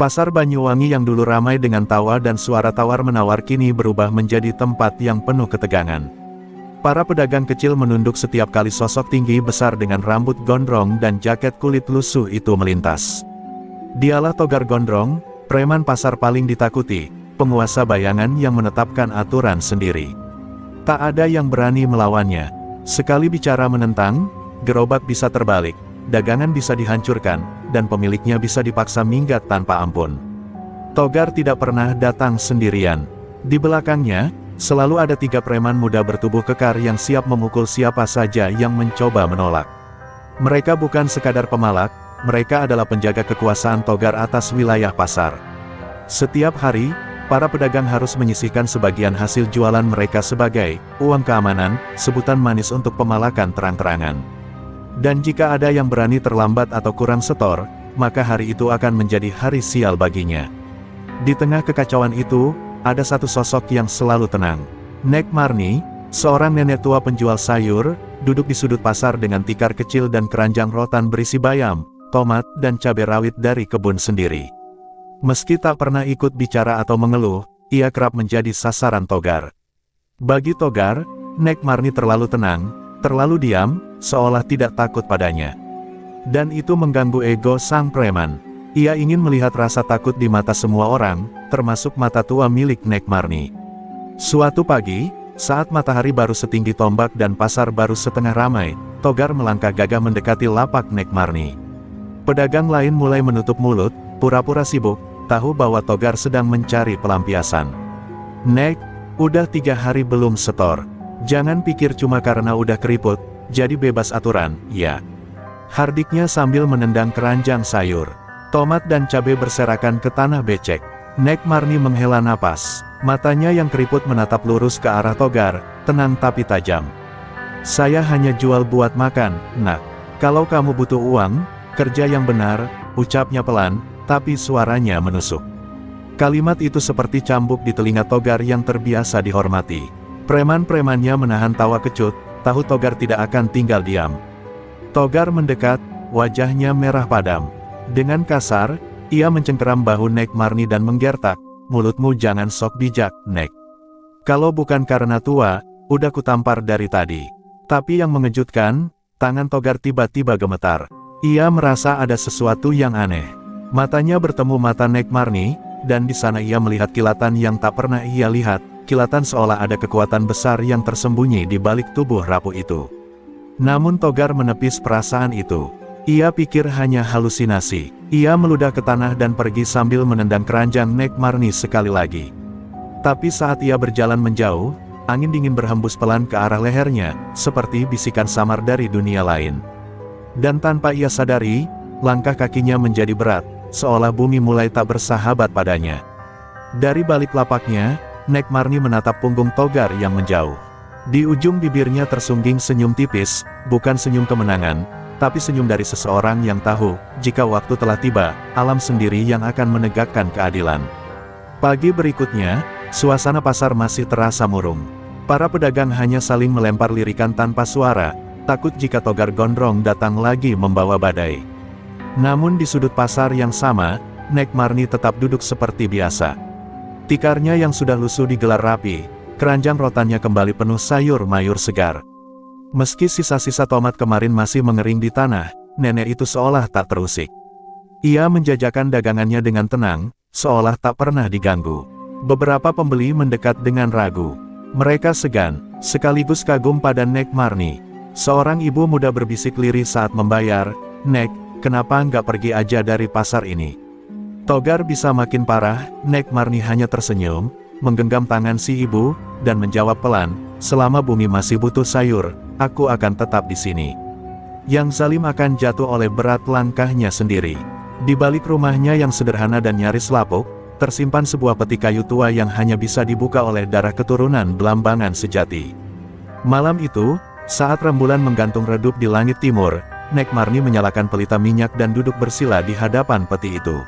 Pasar Banyuwangi yang dulu ramai dengan tawa dan suara tawar-menawar kini berubah menjadi tempat yang penuh ketegangan. Para pedagang kecil menunduk setiap kali sosok tinggi besar dengan rambut gondrong dan jaket kulit lusuh itu melintas. Dialah Togar Gondrong, preman pasar paling ditakuti, penguasa bayangan yang menetapkan aturan sendiri. Tak ada yang berani melawannya. Sekali bicara menentang, gerobak bisa terbalik, dagangan bisa dihancurkan, dan pemiliknya bisa dipaksa minggat tanpa ampun. Togar tidak pernah datang sendirian. Di belakangnya, selalu ada 3 preman muda bertubuh kekar yang siap memukul siapa saja yang mencoba menolak. Mereka bukan sekadar pemalak, mereka adalah penjaga kekuasaan Togar atas wilayah pasar. Setiap hari, para pedagang harus menyisihkan sebagian hasil jualan mereka sebagai uang keamanan, sebutan manis untuk pemalakan terang-terangan. Dan jika ada yang berani terlambat atau kurang setor, maka hari itu akan menjadi hari sial baginya. Di tengah kekacauan itu, ada satu sosok yang selalu tenang. Nek Marni, seorang nenek tua penjual sayur, duduk di sudut pasar dengan tikar kecil dan keranjang rotan berisi bayam, tomat, dan cabai rawit dari kebun sendiri. Meski tak pernah ikut bicara atau mengeluh, ia kerap menjadi sasaran Togar. Bagi Togar, Nek Marni terlalu tenang, terlalu diam, seolah tidak takut padanya. Dan itu mengganggu ego sang preman. Ia ingin melihat rasa takut di mata semua orang, termasuk mata tua milik Nek Marni. Suatu pagi, saat matahari baru setinggi tombak dan pasar baru setengah ramai, Togar melangkah gagah mendekati lapak Nek Marni. Pedagang lain mulai menutup mulut, pura-pura sibuk, tahu bahwa Togar sedang mencari pelampiasan. "Nek, udah 3 hari belum setor. Jangan pikir cuma karena udah keriput, jadi bebas aturan, ya." Hardiknya sambil menendang keranjang sayur. Tomat dan cabai berserakan ke tanah becek. Nek Marni menghela napas. Matanya yang keriput menatap lurus ke arah Togar, tenang tapi tajam. "Saya hanya jual buat makan, Nak. Kalau kamu butuh uang, kerja yang benar," ucapnya pelan, tapi suaranya menusuk. Kalimat itu seperti cambuk di telinga Togar yang terbiasa dihormati. Preman-premannya menahan tawa kecut, tahu Togar tidak akan tinggal diam. Togar mendekat, wajahnya merah padam. Dengan kasar, ia mencengkeram bahu Nek Marni dan menggertak, "Mulutmu jangan sok bijak, Nek. Kalau bukan karena tua, udah kutampar dari tadi." Tapi yang mengejutkan, tangan Togar tiba-tiba gemetar. Ia merasa ada sesuatu yang aneh. Matanya bertemu mata Nek Marni, dan di sana ia melihat kilatan yang tak pernah ia lihat, kilatan seolah ada kekuatan besar yang tersembunyi di balik tubuh rapuh itu. Namun Togar menepis perasaan itu. Ia pikir hanya halusinasi. Ia meludah ke tanah dan pergi sambil menendang keranjang Nek Marni sekali lagi. Tapi saat ia berjalan menjauh, angin dingin berhembus pelan ke arah lehernya, seperti bisikan samar dari dunia lain. Dan tanpa ia sadari, langkah kakinya menjadi berat, seolah bumi mulai tak bersahabat padanya. Dari balik lapaknya, Nek Marni menatap punggung Togar yang menjauh. Di ujung bibirnya tersungging senyum tipis, bukan senyum kemenangan, tapi senyum dari seseorang yang tahu, jika waktu telah tiba, alam sendiri yang akan menegakkan keadilan. Pagi berikutnya, suasana pasar masih terasa murung. Para pedagang hanya saling melempar lirikan tanpa suara, takut jika Togar Gondrong datang lagi membawa badai. Namun di sudut pasar yang sama, Nek Marni tetap duduk seperti biasa. Tikarnya yang sudah lusuh digelar rapi, keranjang rotannya kembali penuh sayur mayur segar. Meski sisa-sisa tomat kemarin masih mengering di tanah, nenek itu seolah tak terusik. Ia menjajakan dagangannya dengan tenang, seolah tak pernah diganggu. Beberapa pembeli mendekat dengan ragu. Mereka segan, sekaligus kagum pada Nek Marni. Seorang ibu muda berbisik lirih saat membayar, "Nek, kenapa nggak pergi aja dari pasar ini?" Togar bisa makin parah, Nek Marni hanya tersenyum, menggenggam tangan si ibu, dan menjawab pelan, "Selama bumi masih butuh sayur, aku akan tetap di sini." Yang zalim akan jatuh oleh berat langkahnya sendiri. Di balik rumahnya yang sederhana dan nyaris lapuk, tersimpan sebuah peti kayu tua yang hanya bisa dibuka oleh darah keturunan Belambangan sejati. Malam itu, saat rembulan menggantung redup di langit timur, Nek Marni menyalakan pelita minyak dan duduk bersila di hadapan peti itu.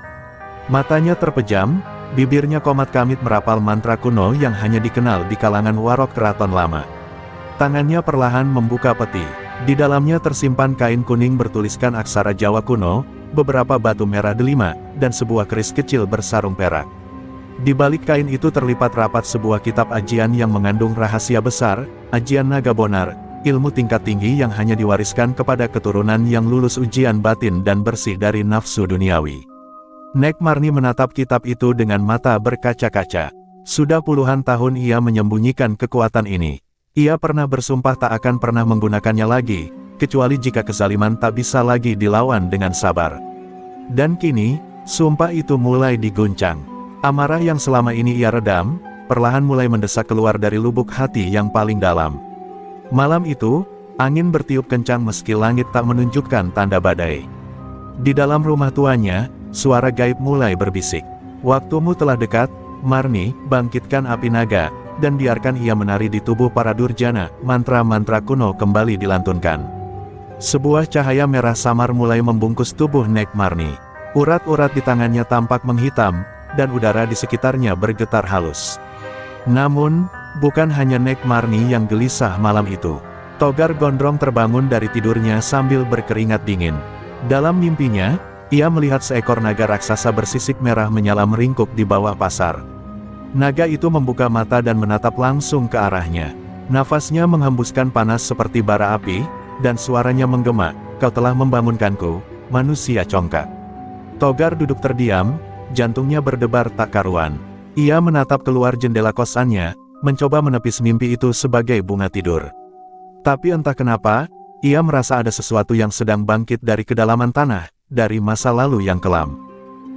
Matanya terpejam, bibirnya komat-kamit merapal mantra kuno yang hanya dikenal di kalangan warok keraton lama. Tangannya perlahan membuka peti. Di dalamnya tersimpan kain kuning bertuliskan aksara Jawa kuno, beberapa batu merah delima, dan sebuah keris kecil bersarung perak. Di balik kain itu terlipat rapat sebuah kitab ajian yang mengandung rahasia besar, ajian naga bonar, ilmu tingkat tinggi yang hanya diwariskan kepada keturunan yang lulus ujian batin dan bersih dari nafsu duniawi. Nek Marni menatap kitab itu dengan mata berkaca-kaca. Sudah puluhan tahun ia menyembunyikan kekuatan ini. Ia pernah bersumpah tak akan pernah menggunakannya lagi, kecuali jika kezaliman tak bisa lagi dilawan dengan sabar. Dan kini, sumpah itu mulai diguncang. Amarah yang selama ini ia redam, perlahan mulai mendesak keluar dari lubuk hati yang paling dalam. Malam itu, angin bertiup kencang meski langit tak menunjukkan tanda badai. Di dalam rumah tuanya, suara gaib mulai berbisik. Waktumu telah dekat, Marni, bangkitkan api naga, dan biarkan ia menari di tubuh para durjana. Mantra-mantra kuno kembali dilantunkan. Sebuah cahaya merah samar mulai membungkus tubuh Nek Marni. Urat-urat di tangannya tampak menghitam, dan udara di sekitarnya bergetar halus. Namun, bukan hanya Nek Marni yang gelisah malam itu. Togar Gondrong terbangun dari tidurnya sambil berkeringat dingin. Dalam mimpinya, ia melihat seekor naga raksasa bersisik merah menyala meringkuk di bawah pasar. Naga itu membuka mata dan menatap langsung ke arahnya. Nafasnya menghembuskan panas seperti bara api, dan suaranya menggema, "Kau telah membangunkanku, manusia congkak." Togar duduk terdiam, jantungnya berdebar tak karuan. Ia menatap keluar jendela kosannya, mencoba menepis mimpi itu sebagai bunga tidur. Tapi entah kenapa, ia merasa ada sesuatu yang sedang bangkit dari kedalaman tanah, dari masa lalu yang kelam.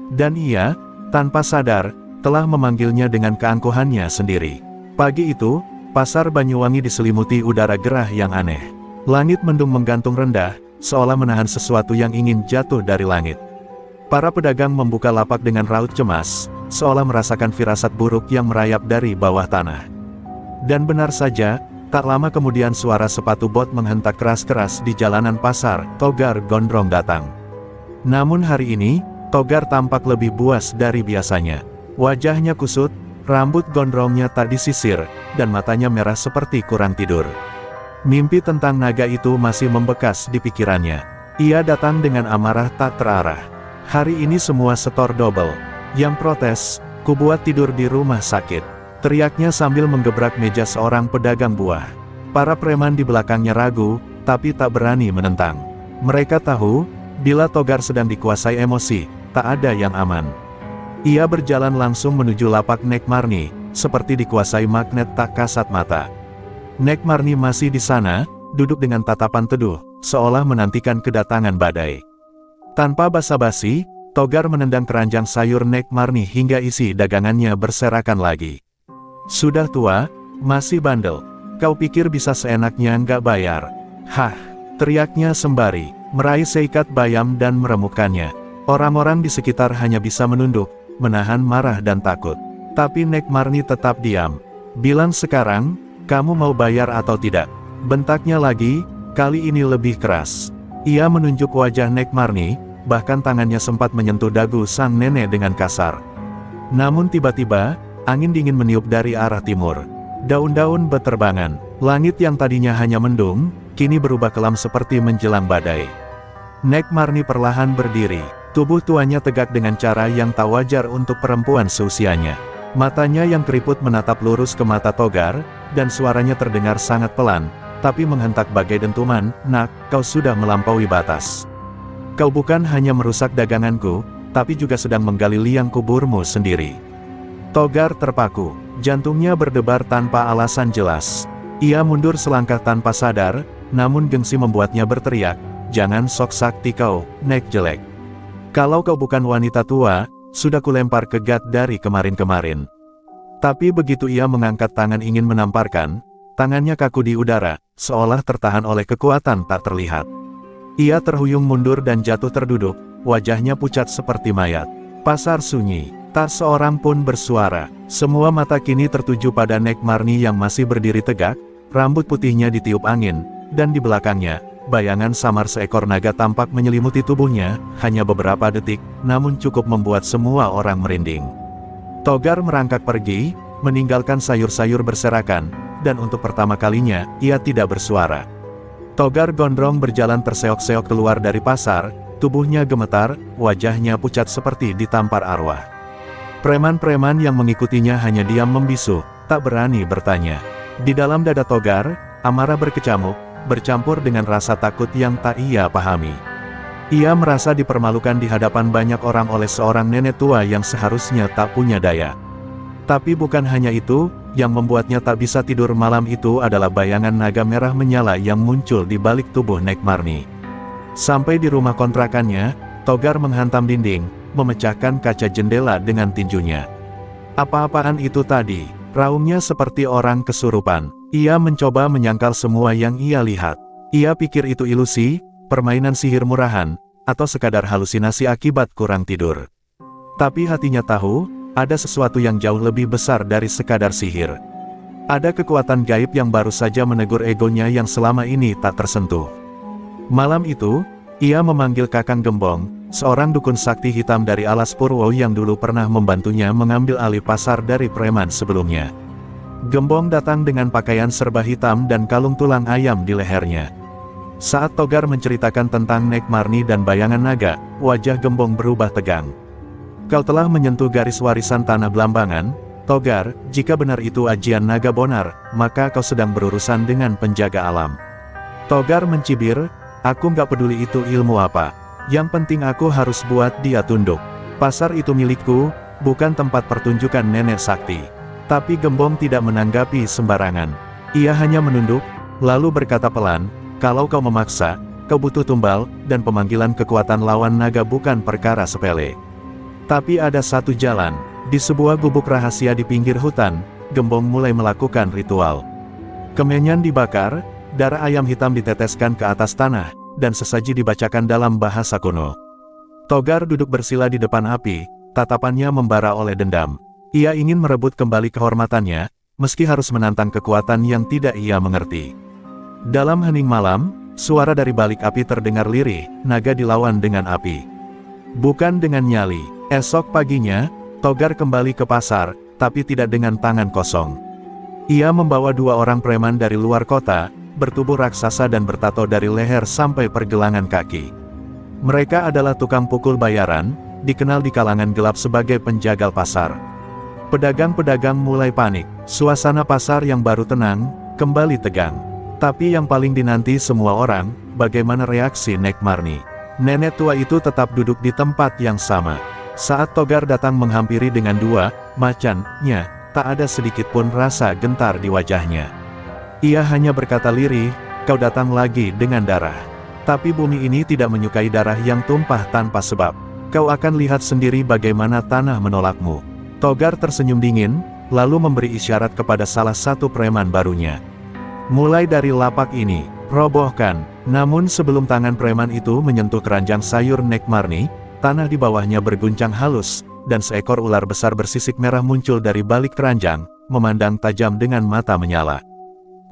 Dan ia, tanpa sadar, telah memanggilnya dengan keangkuhannya sendiri. Pagi itu, pasar Banyuwangi diselimuti udara gerah yang aneh. Langit mendung menggantung rendah, seolah menahan sesuatu yang ingin jatuh dari langit. Para pedagang membuka lapak dengan raut cemas, seolah merasakan firasat buruk yang merayap dari bawah tanah. Dan benar saja, tak lama kemudian suara sepatu bot menghentak keras-keras di jalanan pasar. Togar Gondrong datang. Namun hari ini, Togar tampak lebih buas dari biasanya. Wajahnya kusut, rambut gondrongnya tak disisir, dan matanya merah seperti kurang tidur. Mimpi tentang naga itu masih membekas di pikirannya. Ia datang dengan amarah tak terarah. Hari ini semua setor double. Yang protes, "Ku buat tidur di rumah sakit," teriaknya sambil menggebrak meja seorang pedagang buah. Para preman di belakangnya ragu, tapi tak berani menentang. Mereka tahu, bila Togar sedang dikuasai emosi, tak ada yang aman. Ia berjalan langsung menuju lapak Nek Marni, seperti dikuasai magnet tak kasat mata. Nek Marni masih di sana, duduk dengan tatapan teduh, seolah menantikan kedatangan badai. Tanpa basa-basi, Togar menendang keranjang sayur Nek Marni hingga isi dagangannya berserakan lagi. "Sudah tua, masih bandel. Kau pikir bisa seenaknya nggak bayar?" "Hah!" teriaknya sembari meraih seikat bayam dan meremukkannya. Orang-orang di sekitar hanya bisa menunduk, menahan marah dan takut. Tapi Nek Marni tetap diam. "Bilang sekarang, kamu mau bayar atau tidak?" bentaknya lagi, kali ini lebih keras. Ia menunjuk wajah Nek Marni, bahkan tangannya sempat menyentuh dagu sang nenek dengan kasar. Namun tiba-tiba, angin dingin meniup dari arah timur. Daun-daun beterbangan. Langit yang tadinya hanya mendung, kini berubah kelam seperti menjelang badai. Nek Marni perlahan berdiri. Tubuh tuanya tegak dengan cara yang tak wajar untuk perempuan seusianya. Matanya yang keriput menatap lurus ke mata Togar, dan suaranya terdengar sangat pelan, tapi menghentak bagai dentuman, "Nak, kau sudah melampaui batas. Kau bukan hanya merusak daganganku, tapi juga sedang menggali liang kuburmu sendiri." Togar terpaku, jantungnya berdebar tanpa alasan jelas. Ia mundur selangkah tanpa sadar, namun gengsi membuatnya berteriak, "Jangan sok sakti kau, Nek jelek. Kalau kau bukan wanita tua, sudah kulempar ke gat dari kemarin-kemarin." Tapi begitu ia mengangkat tangan ingin menamparkan, tangannya kaku di udara, seolah tertahan oleh kekuatan tak terlihat. Ia terhuyung mundur dan jatuh terduduk, wajahnya pucat seperti mayat. Pasar sunyi, tak seorang pun bersuara. Semua mata kini tertuju pada Nek Marni yang masih berdiri tegak, rambut putihnya ditiup angin, dan di belakangnya, bayangan samar seekor naga tampak menyelimuti tubuhnya, hanya beberapa detik, namun cukup membuat semua orang merinding. Togar merangkak pergi, meninggalkan sayur-sayur berserakan, dan untuk pertama kalinya, ia tidak bersuara. Togar Gondrong berjalan terseok-seok keluar dari pasar, tubuhnya gemetar, wajahnya pucat seperti ditampar arwah. Preman-preman yang mengikutinya hanya diam membisu, tak berani bertanya. Di dalam dada Togar, amarah berkecamuk, bercampur dengan rasa takut yang tak ia pahami. Ia merasa dipermalukan di hadapan banyak orang oleh seorang nenek tua yang seharusnya tak punya daya. Tapi bukan hanya itu, yang membuatnya tak bisa tidur malam itu adalah bayangan naga merah menyala yang muncul di balik tubuh Nek Marni. Sampai di rumah kontrakannya, Togar menghantam dinding, memecahkan kaca jendela dengan tinjunya. Apa-apaan itu tadi? Raungnya seperti orang kesurupan. Ia mencoba menyangkal semua yang ia lihat. Ia pikir itu ilusi, permainan sihir murahan, atau sekadar halusinasi akibat kurang tidur. Tapi hatinya tahu, ada sesuatu yang jauh lebih besar dari sekadar sihir. Ada kekuatan gaib yang baru saja menegur egonya yang selama ini tak tersentuh. Malam itu, ia memanggil Kakang Gembong, seorang dukun sakti hitam dari Alas Purwo yang dulu pernah membantunya mengambil alih pasar dari preman sebelumnya. Gembong datang dengan pakaian serba hitam dan kalung tulang ayam di lehernya. Saat Togar menceritakan tentang Nek Marni dan bayangan naga, wajah Gembong berubah tegang. Kau telah menyentuh garis warisan tanah Blambangan, Togar. Jika benar itu ajian naga Bonar, maka kau sedang berurusan dengan penjaga alam. Togar mencibir, aku nggak peduli itu ilmu apa. Yang penting aku harus buat dia tunduk. Pasar itu milikku, bukan tempat pertunjukan nenek sakti. Tapi Gembong tidak menanggapi sembarangan. Ia hanya menunduk, lalu berkata pelan, kalau kau memaksa, kau butuh tumbal, dan pemanggilan kekuatan lawan naga bukan perkara sepele. Tapi ada satu jalan. Di sebuah gubuk rahasia di pinggir hutan, Gembong mulai melakukan ritual. Kemenyan dibakar, darah ayam hitam diteteskan ke atas tanah, dan sesaji dibacakan dalam bahasa kuno. Togar duduk bersila di depan api, tatapannya membara oleh dendam. Ia ingin merebut kembali kehormatannya, meski harus menantang kekuatan yang tidak ia mengerti. Dalam hening malam, suara dari balik api terdengar lirih, naga dilawan dengan api. Bukan dengan nyali. Esok paginya, Togar kembali ke pasar, tapi tidak dengan tangan kosong. Ia membawa 2 orang preman dari luar kota, bertubuh raksasa dan bertato dari leher sampai pergelangan kaki. Mereka adalah tukang pukul bayaran, dikenal di kalangan gelap sebagai penjagal pasar. Pedagang-pedagang mulai panik, suasana pasar yang baru tenang, kembali tegang. Tapi yang paling dinanti semua orang, bagaimana reaksi Nek Marni. Nenek tua itu tetap duduk di tempat yang sama. Saat Togar datang menghampiri dengan 2 macannya, tak ada sedikit pun rasa gentar di wajahnya. Ia hanya berkata lirih, kau datang lagi dengan darah. Tapi bumi ini tidak menyukai darah yang tumpah tanpa sebab. Kau akan lihat sendiri bagaimana tanah menolakmu. Togar tersenyum dingin, lalu memberi isyarat kepada salah satu preman barunya. Mulai dari lapak ini, robohkan. Namun sebelum tangan preman itu menyentuh keranjang sayur Nek Marni, tanah di bawahnya berguncang halus, dan seekor ular besar bersisik merah muncul dari balik keranjang, memandang tajam dengan mata menyala.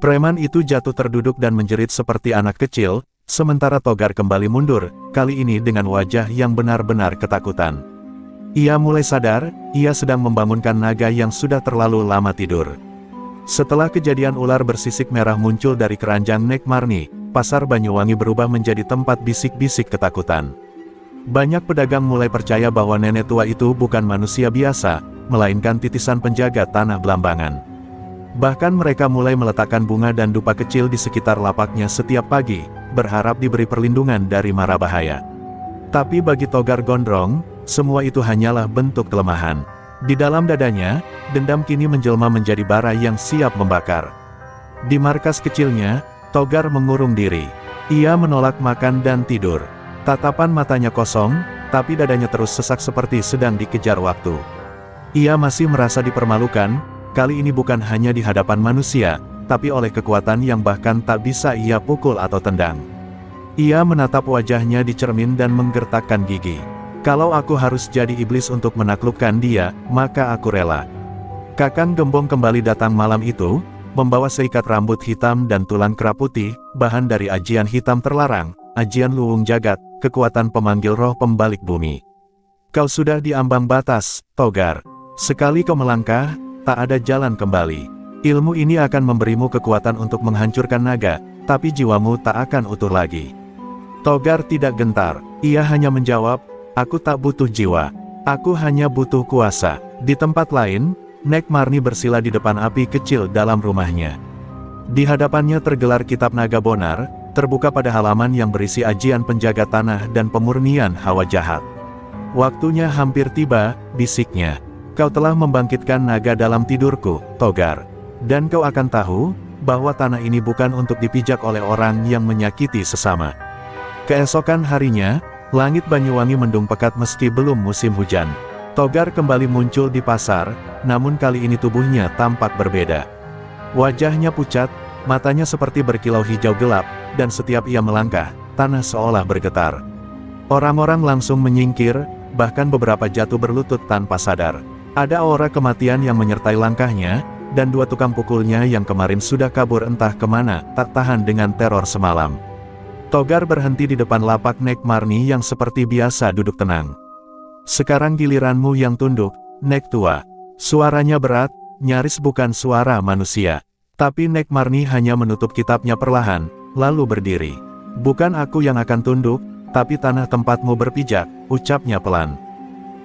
Preman itu jatuh terduduk dan menjerit seperti anak kecil, sementara Togar kembali mundur, kali ini dengan wajah yang benar-benar ketakutan. Ia mulai sadar, ia sedang membangunkan naga yang sudah terlalu lama tidur. Setelah kejadian ular bersisik merah muncul dari keranjang Nek Marni, pasar Banyuwangi berubah menjadi tempat bisik-bisik ketakutan. Banyak pedagang mulai percaya bahwa nenek tua itu bukan manusia biasa, melainkan titisan penjaga tanah Blambangan. Bahkan mereka mulai meletakkan bunga dan dupa kecil di sekitar lapaknya setiap pagi, berharap diberi perlindungan dari mara bahaya. Tapi bagi Togar Gondrong, semua itu hanyalah bentuk kelemahan. Di dalam dadanya, dendam kini menjelma menjadi bara yang siap membakar. Di markas kecilnya, Togar mengurung diri. Ia menolak makan dan tidur. Tatapan matanya kosong, tapi dadanya terus sesak seperti sedang dikejar waktu. Ia masih merasa dipermalukan, kali ini bukan hanya di hadapan manusia, tapi oleh kekuatan yang bahkan tak bisa ia pukul atau tendang. Ia menatap wajahnya di cermin dan menggertakkan gigi. Kalau aku harus jadi iblis untuk menaklukkan dia, maka aku rela. Kakang Gembong kembali datang malam itu, membawa seikat rambut hitam dan tulang kera putih, bahan dari ajian hitam terlarang, ajian luwung jagat, kekuatan pemanggil roh pembalik bumi. Kau sudah di ambang batas, Togar. Sekali kau melangkah, tak ada jalan kembali. Ilmu ini akan memberimu kekuatan untuk menghancurkan naga, tapi jiwamu tak akan utuh lagi. Togar tidak gentar. Ia hanya menjawab, aku tak butuh jiwa. Aku hanya butuh kuasa. Di tempat lain, Nek Marni bersila di depan api kecil dalam rumahnya. Di hadapannya tergelar kitab naga bonar, terbuka pada halaman yang berisi ajian penjaga tanah dan pemurnian hawa jahat. Waktunya hampir tiba, bisiknya. Kau telah membangkitkan naga dalam tidurku, Togar. Dan kau akan tahu, bahwa tanah ini bukan untuk dipijak oleh orang yang menyakiti sesama. Keesokan harinya, langit Banyuwangi mendung pekat meski belum musim hujan. Togar kembali muncul di pasar, namun kali ini tubuhnya tampak berbeda. Wajahnya pucat, matanya seperti berkilau hijau gelap, dan setiap ia melangkah, tanah seolah bergetar. Orang-orang langsung menyingkir, bahkan beberapa jatuh berlutut tanpa sadar. Ada aura kematian yang menyertai langkahnya, dan dua tukang pukulnya yang kemarin sudah kabur entah kemana, tak tahan dengan teror semalam. Togar berhenti di depan lapak Nek Marni yang seperti biasa duduk tenang. Sekarang giliranmu yang tunduk, Nek tua. Suaranya berat, nyaris bukan suara manusia. Tapi Nek Marni hanya menutup kitabnya perlahan, lalu berdiri. Bukan aku yang akan tunduk, tapi tanah tempatmu berpijak, ucapnya pelan.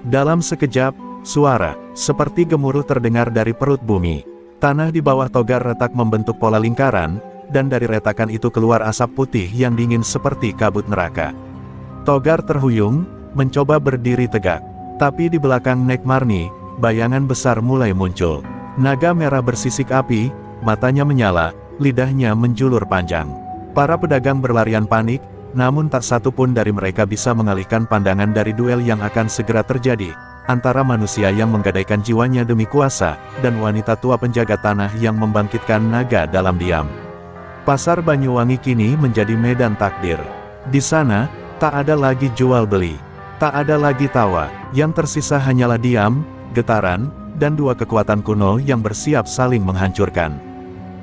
Dalam sekejap, suara, seperti gemuruh terdengar dari perut bumi. Tanah di bawah Togar retak membentuk pola lingkaran, dan dari retakan itu keluar asap putih yang dingin seperti kabut neraka. Togar terhuyung, mencoba berdiri tegak. Tapi di belakang Nek Marni, bayangan besar mulai muncul. Naga merah bersisik api, matanya menyala, lidahnya menjulur panjang. Para pedagang berlarian panik, namun tak satu pun dari mereka bisa mengalihkan pandangan dari duel yang akan segera terjadi, antara manusia yang menggadaikan jiwanya demi kuasa, dan wanita tua penjaga tanah yang membangkitkan naga dalam diam. Pasar Banyuwangi kini menjadi medan takdir. Di sana, tak ada lagi jual beli. Tak ada lagi tawa, yang tersisa hanyalah diam, getaran, dan dua kekuatan kuno yang bersiap saling menghancurkan.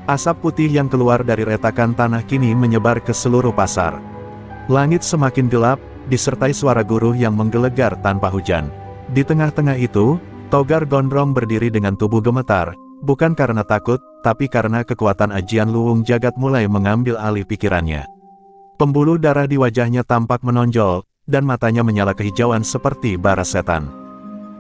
Asap putih yang keluar dari retakan tanah kini menyebar ke seluruh pasar. Langit semakin gelap, disertai suara guruh yang menggelegar tanpa hujan. Di tengah-tengah itu, Togar gondrong berdiri dengan tubuh gemetar, bukan karena takut, tapi karena kekuatan ajian luwung jagat mulai mengambil alih pikirannya. Pembuluh darah di wajahnya tampak menonjol, dan matanya menyala kehijauan seperti bara setan.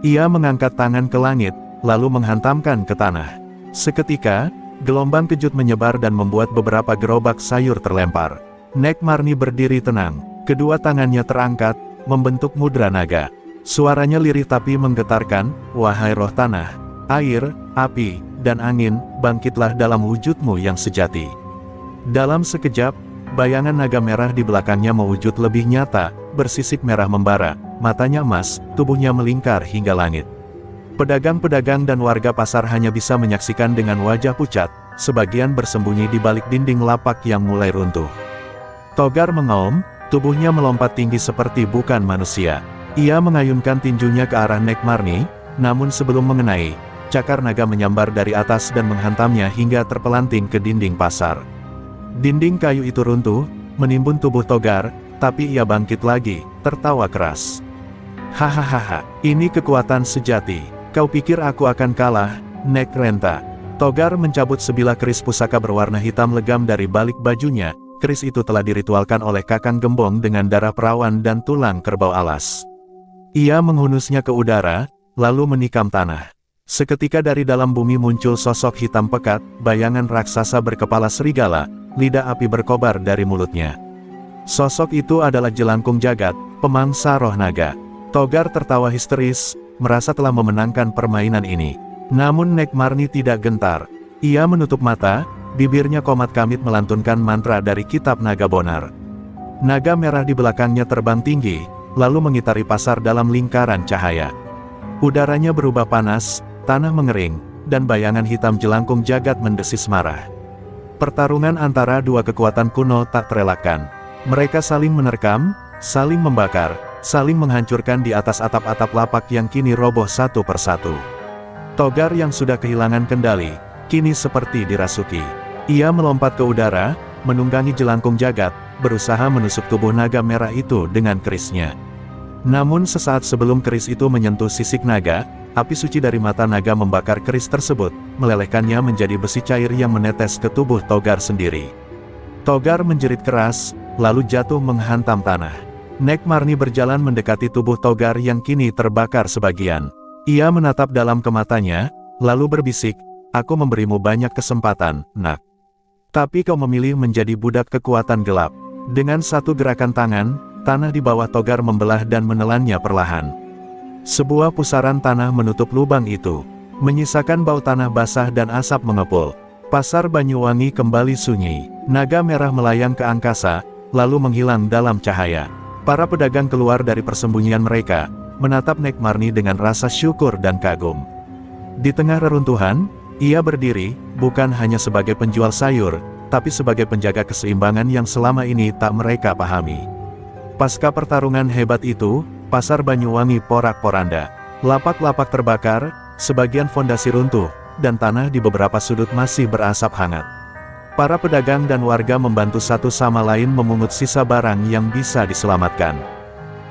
Ia mengangkat tangan ke langit, lalu menghantamkan ke tanah. Seketika, gelombang kejut menyebar dan membuat beberapa gerobak sayur terlempar. Nek Marni berdiri tenang, kedua tangannya terangkat, membentuk mudra naga. Suaranya lirih tapi menggetarkan, wahai roh tanah, air, api, dan angin, bangkitlah dalam wujudmu yang sejati. Dalam sekejap, bayangan naga merah di belakangnya mewujud lebih nyata, bersisik merah membara, matanya emas, tubuhnya melingkar hingga langit. Pedagang-pedagang dan warga pasar hanya bisa menyaksikan dengan wajah pucat, sebagian bersembunyi di balik dinding lapak yang mulai runtuh. Togar mengaum, tubuhnya melompat tinggi seperti bukan manusia. Ia mengayunkan tinjunya ke arah Nek Marni, namun sebelum mengenai, cakar naga menyambar dari atas dan menghantamnya hingga terpelanting ke dinding pasar. Dinding kayu itu runtuh, menimbun tubuh Togar, tapi ia bangkit lagi, tertawa keras. Hahaha, ini kekuatan sejati. Kau pikir aku akan kalah, Nek Renta? Togar mencabut sebilah keris pusaka berwarna hitam legam dari balik bajunya. Keris itu telah diritualkan oleh Kakang Gembong dengan darah perawan dan tulang kerbau alas. Ia menghunusnya ke udara, lalu menikam tanah. Seketika dari dalam bumi muncul sosok hitam pekat, bayangan raksasa berkepala serigala, lidah api berkobar dari mulutnya. Sosok itu adalah Jelangkung Jagat, pemangsa roh naga. Togar tertawa histeris, merasa telah memenangkan permainan ini. Namun Nek Marni tidak gentar. Ia menutup mata, bibirnya komat kamit melantunkan mantra dari kitab naga bonar. Naga merah di belakangnya terbang tinggi, lalu mengitari pasar dalam lingkaran cahaya. Udaranya berubah panas, tanah mengering, dan bayangan hitam Jelangkung Jagat mendesis marah. Pertarungan antara dua kekuatan kuno tak terelakkan. Mereka saling menerkam, saling membakar, saling menghancurkan di atas atap-atap lapak yang kini roboh satu persatu. Togar yang sudah kehilangan kendali, kini seperti dirasuki. Ia melompat ke udara, menunggangi Jelangkung Jagat, berusaha menusuk tubuh naga merah itu dengan kerisnya. Namun sesaat sebelum keris itu menyentuh sisik naga, api suci dari mata naga membakar keris tersebut, melelehkannya menjadi besi cair yang menetes ke tubuh Togar sendiri. Togar menjerit keras, lalu jatuh menghantam tanah. Nek Marni berjalan mendekati tubuh Togar yang kini terbakar sebagian. Ia menatap dalam ke matanya, lalu berbisik, "Aku memberimu banyak kesempatan, nak. Tapi kau memilih menjadi budak kekuatan gelap." Dengan satu gerakan tangan, tanah di bawah Togar membelah dan menelannya perlahan. Sebuah pusaran tanah menutup lubang itu, menyisakan bau tanah basah dan asap mengepul. Pasar Banyuwangi kembali sunyi. Naga merah melayang ke angkasa, lalu menghilang dalam cahaya. Para pedagang keluar dari persembunyian mereka, menatap Nek Marni dengan rasa syukur dan kagum. Di tengah reruntuhan, ia berdiri, bukan hanya sebagai penjual sayur, tapi sebagai penjaga keseimbangan yang selama ini tak mereka pahami. Pasca pertarungan hebat itu, pasar Banyuwangi porak-poranda. Lapak-lapak terbakar, sebagian fondasi runtuh, dan tanah di beberapa sudut masih berasap hangat. Para pedagang dan warga membantu satu sama lain memungut sisa barang yang bisa diselamatkan.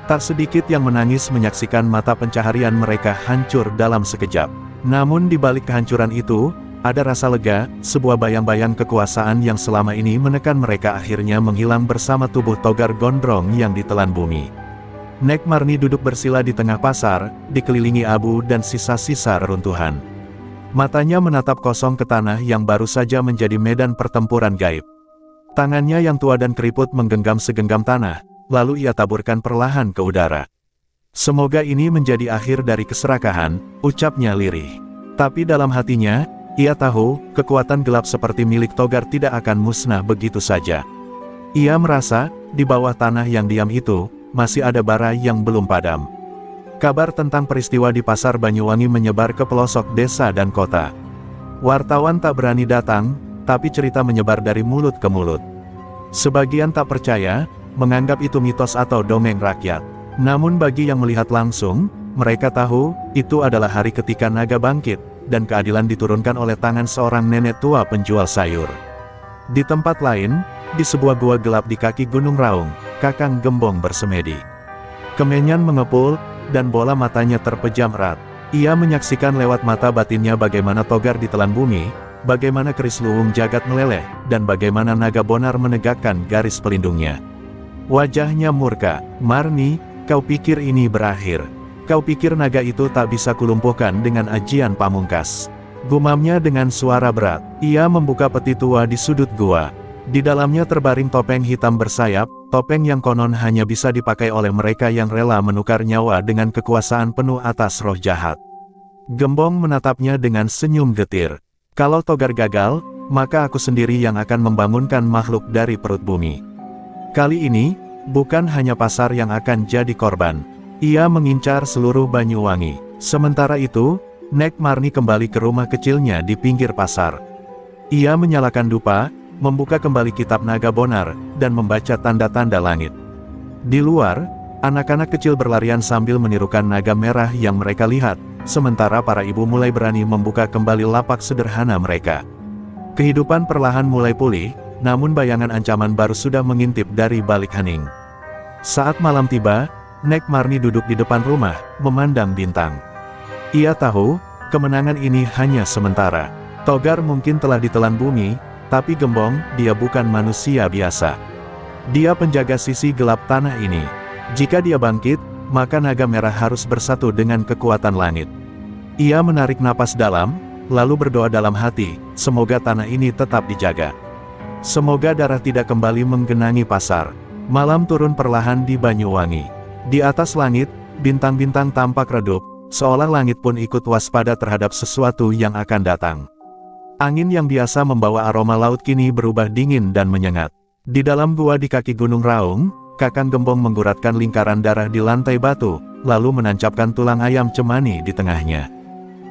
Tak sedikit yang menangis menyaksikan mata pencaharian mereka hancur dalam sekejap. Namun di balik kehancuran itu, ada rasa lega, sebuah bayang-bayang kekuasaan yang selama ini menekan mereka akhirnya menghilang bersama tubuh Togar Gondrong yang ditelan bumi. Nek Marni duduk bersila di tengah pasar, dikelilingi abu dan sisa-sisa reruntuhan. Matanya menatap kosong ke tanah yang baru saja menjadi medan pertempuran gaib. Tangannya yang tua dan keriput menggenggam segenggam tanah, lalu ia taburkan perlahan ke udara. "Semoga ini menjadi akhir dari keserakahan," ucapnya lirih. Tapi dalam hatinya, ia tahu, kekuatan gelap seperti milik Togar tidak akan musnah begitu saja. Ia merasa, di bawah tanah yang diam itu, masih ada bara yang belum padam. Kabar tentang peristiwa di pasar Banyuwangi menyebar ke pelosok desa dan kota. Wartawan tak berani datang, tapi cerita menyebar dari mulut ke mulut. Sebagian tak percaya, menganggap itu mitos atau dongeng rakyat. Namun bagi yang melihat langsung, mereka tahu, itu adalah hari ketika naga bangkit, dan keadilan diturunkan oleh tangan seorang nenek tua penjual sayur. Di tempat lain, di sebuah gua gelap di kaki Gunung Raung, Kakang Gembong bersemedi. Kemenyan mengepul, dan bola matanya terpejam erat. Ia menyaksikan lewat mata batinnya bagaimana Togar ditelan bumi, bagaimana keris luwung jagat meleleh, dan bagaimana naga bonar menegakkan garis pelindungnya. Wajahnya murka. "Marni, kau pikir ini berakhir? Kau pikir naga itu tak bisa kulumpuhkan dengan ajian pamungkas?" Gumamnya dengan suara berat. Ia membuka peti tua di sudut gua. Di dalamnya terbaring topeng hitam bersayap, topeng yang konon hanya bisa dipakai oleh mereka yang rela menukar nyawa dengan kekuasaan penuh atas roh jahat. Gembong menatapnya dengan senyum getir. "Kalau Togar gagal, maka aku sendiri yang akan membangunkan makhluk dari perut bumi. Kali ini, bukan hanya pasar yang akan jadi korban." Ia mengincar seluruh Banyuwangi. Sementara itu, Nek Marni kembali ke rumah kecilnya di pinggir pasar. Ia menyalakan dupa, membuka kembali kitab naga bonar, dan membaca tanda-tanda langit. Di luar, anak-anak kecil berlarian sambil menirukan naga merah yang mereka lihat, sementara para ibu mulai berani membuka kembali lapak sederhana mereka. Kehidupan perlahan mulai pulih, namun bayangan ancaman baru sudah mengintip dari balik hening. Saat malam tiba, Nek Marni duduk di depan rumah, memandang bintang. Ia tahu, kemenangan ini hanya sementara. Togar mungkin telah ditelan bumi, tapi Gembong, dia bukan manusia biasa. Dia penjaga sisi gelap tanah ini. Jika dia bangkit, maka naga merah harus bersatu dengan kekuatan langit. Ia menarik napas dalam, lalu berdoa dalam hati, semoga tanah ini tetap dijaga. Semoga darah tidak kembali menggenangi pasar. Malam turun perlahan di Banyuwangi. Di atas langit, bintang-bintang tampak redup, seolah langit pun ikut waspada terhadap sesuatu yang akan datang. Angin yang biasa membawa aroma laut kini berubah dingin dan menyengat. Di dalam gua di kaki Gunung Raung, Kakang Gembong mengguratkan lingkaran darah di lantai batu, lalu menancapkan tulang ayam cemani di tengahnya.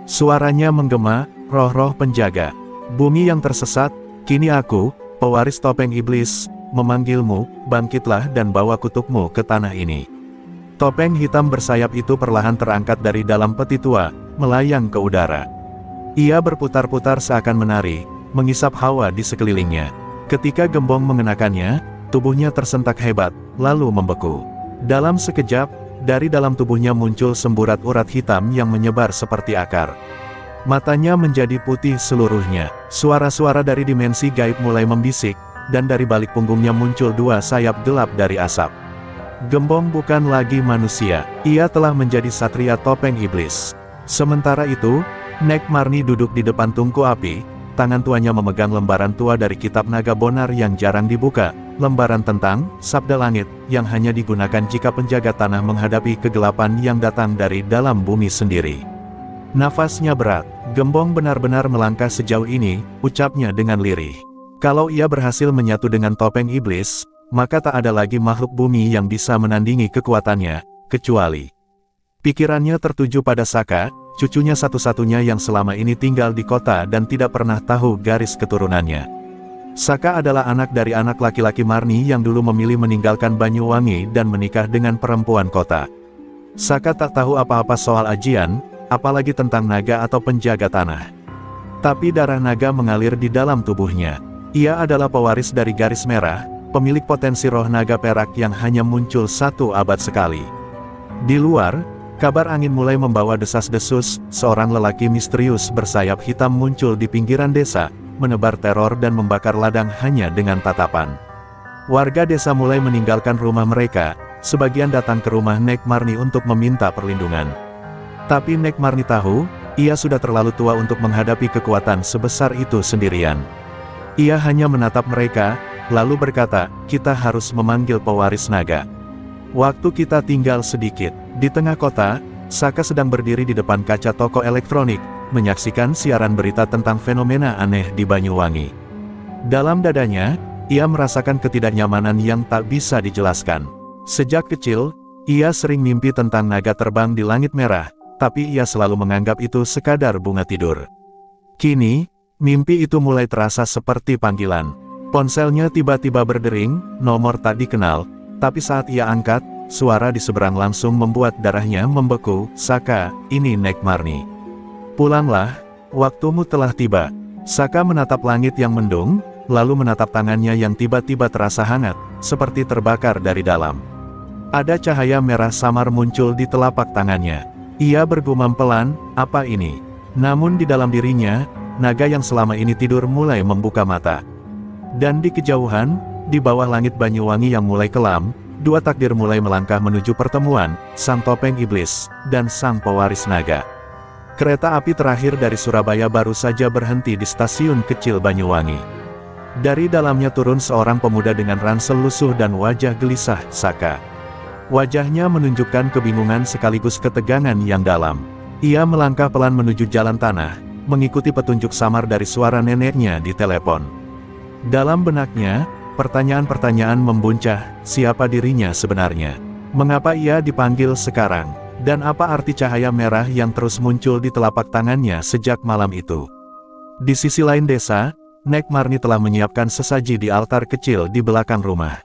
Suaranya menggema, "Roh-roh penjaga bumi yang tersesat, kini aku, pewaris topeng iblis, memanggilmu, bangkitlah dan bawa kutubmu ke tanah ini." Topeng hitam bersayap itu perlahan terangkat dari dalam peti tua, melayang ke udara. Ia berputar-putar seakan menari, mengisap hawa di sekelilingnya. Ketika Gembong mengenakannya, tubuhnya tersentak hebat, lalu membeku. Dalam sekejap, dari dalam tubuhnya muncul semburat urat hitam yang menyebar seperti akar. Matanya menjadi putih seluruhnya. Suara-suara dari dimensi gaib mulai membisik, dan dari balik punggungnya muncul dua sayap gelap dari asap. Gembong bukan lagi manusia, ia telah menjadi satria topeng iblis. Sementara itu, Nek Marni duduk di depan tungku api, tangan tuanya memegang lembaran tua dari kitab naga bonar yang jarang dibuka, lembaran tentang Sabda Langit, yang hanya digunakan jika penjaga tanah menghadapi kegelapan yang datang dari dalam bumi sendiri. Nafasnya berat, Gembong benar-benar melangkah sejauh ini, ucapnya dengan lirih. Kalau ia berhasil menyatu dengan topeng iblis, maka tak ada lagi makhluk bumi yang bisa menandingi kekuatannya, kecuali. Pikirannya tertuju pada Saka, cucunya satu-satunya yang selama ini tinggal di kota dan tidak pernah tahu garis keturunannya. Saka adalah anak dari anak laki-laki Marni yang dulu memilih meninggalkan Banyuwangi dan menikah dengan perempuan kota. Saka tak tahu apa-apa soal ajian, apalagi tentang naga atau penjaga tanah. Tapi darah naga mengalir di dalam tubuhnya. Ia adalah pewaris dari garis merah, pemilik potensi roh naga perak yang hanya muncul satu abad sekali. Di luar, kabar angin mulai membawa desas-desus, seorang lelaki misterius bersayap hitam muncul di pinggiran desa, menebar teror dan membakar ladang hanya dengan tatapan. Warga desa mulai meninggalkan rumah mereka, sebagian datang ke rumah Nek Marni untuk meminta perlindungan. Tapi Nek Marni tahu, ia sudah terlalu tua untuk menghadapi kekuatan sebesar itu sendirian. Ia hanya menatap mereka, lalu berkata, "Kita harus memanggil pewaris naga. Waktu kita tinggal sedikit." Di tengah kota, Saka sedang berdiri di depan kaca toko elektronik, menyaksikan siaran berita tentang fenomena aneh di Banyuwangi. Dalam dadanya, ia merasakan ketidaknyamanan yang tak bisa dijelaskan. Sejak kecil, ia sering mimpi tentang naga terbang di langit merah, tapi ia selalu menganggap itu sekadar bunga tidur. Kini, mimpi itu mulai terasa seperti panggilan. Ponselnya tiba-tiba berdering, nomor tak dikenal, tapi saat ia angkat, suara di seberang langsung membuat darahnya membeku. "Saka, ini Nek Marni. Pulanglah, waktumu telah tiba." Saka menatap langit yang mendung, lalu menatap tangannya yang tiba-tiba terasa hangat, seperti terbakar dari dalam. Ada cahaya merah samar muncul di telapak tangannya. Ia bergumam pelan, "Apa ini?" Namun di dalam dirinya, naga yang selama ini tidur mulai membuka mata. Dan di kejauhan, di bawah langit Banyuwangi yang mulai kelam, dua takdir mulai melangkah menuju pertemuan, sang topeng iblis, dan sang pewaris naga. Kereta api terakhir dari Surabaya baru saja berhenti di stasiun kecil Banyuwangi. Dari dalamnya turun seorang pemuda dengan ransel lusuh dan wajah gelisah, Saka. Wajahnya menunjukkan kebingungan sekaligus ketegangan yang dalam. Ia melangkah pelan menuju jalan tanah, mengikuti petunjuk samar dari suara neneknya di telepon. Dalam benaknya, pertanyaan-pertanyaan membuncah, siapa dirinya sebenarnya? Mengapa ia dipanggil sekarang? Dan apa arti cahaya merah yang terus muncul di telapak tangannya sejak malam itu? Di sisi lain desa, Nek Marni telah menyiapkan sesaji di altar kecil di belakang rumah.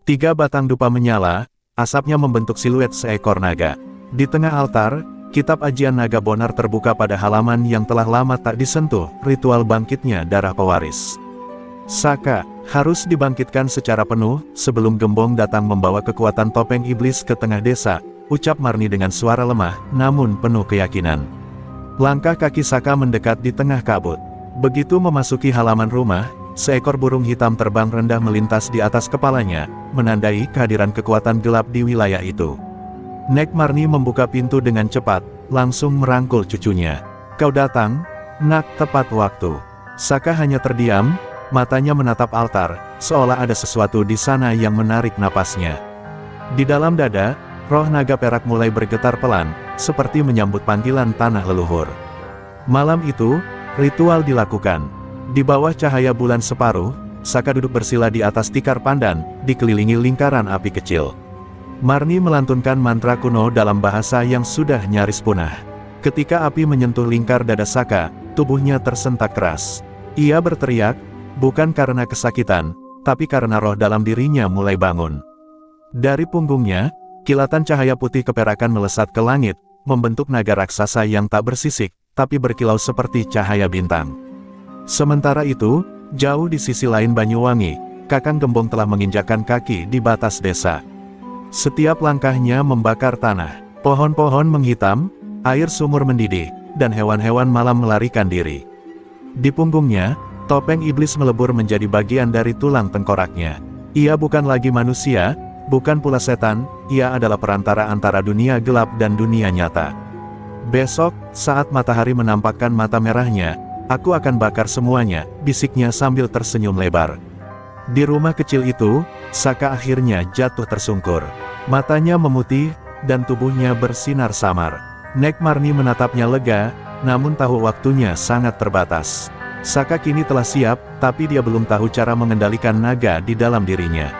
3 batang dupa menyala, asapnya membentuk siluet seekor naga. Di tengah altar, kitab ajian naga bonar terbuka pada halaman yang telah lama tak disentuh, ritual bangkitnya darah pewaris. Saka harus dibangkitkan secara penuh, sebelum Gembong datang membawa kekuatan topeng iblis ke tengah desa, ucap Marni dengan suara lemah, namun penuh keyakinan. Langkah kaki Saka mendekat di tengah kabut. Begitu memasuki halaman rumah, seekor burung hitam terbang rendah melintas di atas kepalanya, menandai kehadiran kekuatan gelap di wilayah itu. Nek Marni membuka pintu dengan cepat, langsung merangkul cucunya. "Kau datang, Nak, tepat waktu." Saka hanya terdiam, matanya menatap altar, seolah ada sesuatu di sana yang menarik napasnya. Di dalam dada, roh naga perak mulai bergetar pelan, seperti menyambut panggilan tanah leluhur. Malam itu, ritual dilakukan. Di bawah cahaya bulan separuh, Saka duduk bersila di atas tikar pandan, dikelilingi lingkaran api kecil. Marni melantunkan mantra kuno dalam bahasa yang sudah nyaris punah. Ketika api menyentuh lingkar dada Saka, tubuhnya tersentak keras. Ia berteriak, bukan karena kesakitan, tapi karena roh dalam dirinya mulai bangun. Dari punggungnya, kilatan cahaya putih keperakan melesat ke langit, membentuk naga raksasa yang tak bersisik, tapi berkilau seperti cahaya bintang. Sementara itu, jauh di sisi lain Banyuwangi, Kakang Gembong telah menginjakkan kaki di batas desa. Setiap langkahnya membakar tanah, pohon-pohon menghitam, air sumur mendidih, dan hewan-hewan malam melarikan diri. Di punggungnya, Topeng iblis melebur menjadi bagian dari tulang tengkoraknya. Ia bukan lagi manusia, bukan pula setan, ia adalah perantara antara dunia gelap dan dunia nyata. Besok, saat matahari menampakkan mata merahnya, aku akan bakar semuanya, bisiknya sambil tersenyum lebar. Di rumah kecil itu, Saka akhirnya jatuh tersungkur. Matanya memutih, dan tubuhnya bersinar samar. Nek Marni menatapnya lega, namun tahu waktunya sangat terbatas. Saka kini telah siap, tapi dia belum tahu cara mengendalikan naga di dalam dirinya.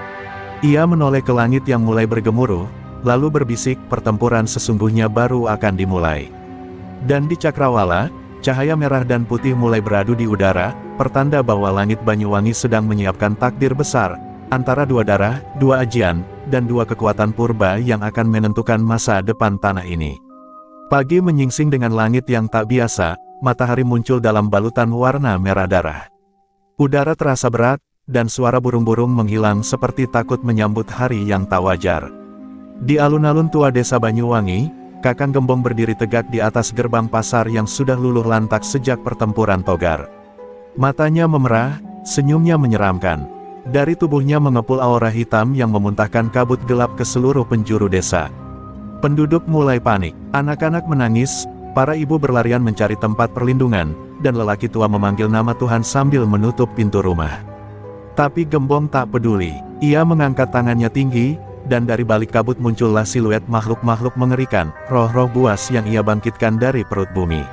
Ia menoleh ke langit yang mulai bergemuruh, lalu berbisik, pertempuran sesungguhnya baru akan dimulai. Dan di Cakrawala, cahaya merah dan putih mulai beradu di udara, pertanda bahwa langit Banyuwangi sedang menyiapkan takdir besar, antara dua darah, dua ajian, dan dua kekuatan purba yang akan menentukan masa depan tanah ini. Pagi menyingsing dengan langit yang tak biasa, matahari muncul dalam balutan warna merah darah. Udara terasa berat, dan suara burung-burung menghilang seperti takut menyambut hari yang tak wajar. Di alun-alun tua desa Banyuwangi, Kakang Gembong berdiri tegak di atas gerbang pasar yang sudah luluh lantak sejak pertempuran Togar. Matanya memerah, senyumnya menyeramkan. Dari tubuhnya mengepul aura hitam yang memuntahkan kabut gelap ke seluruh penjuru desa. Penduduk mulai panik, anak-anak menangis, para ibu berlarian mencari tempat perlindungan, dan lelaki tua memanggil nama Tuhan sambil menutup pintu rumah. Tapi Gembong tak peduli, ia mengangkat tangannya tinggi, dan dari balik kabut muncullah siluet makhluk-makhluk mengerikan, roh-roh buas yang ia bangkitkan dari perut bumi.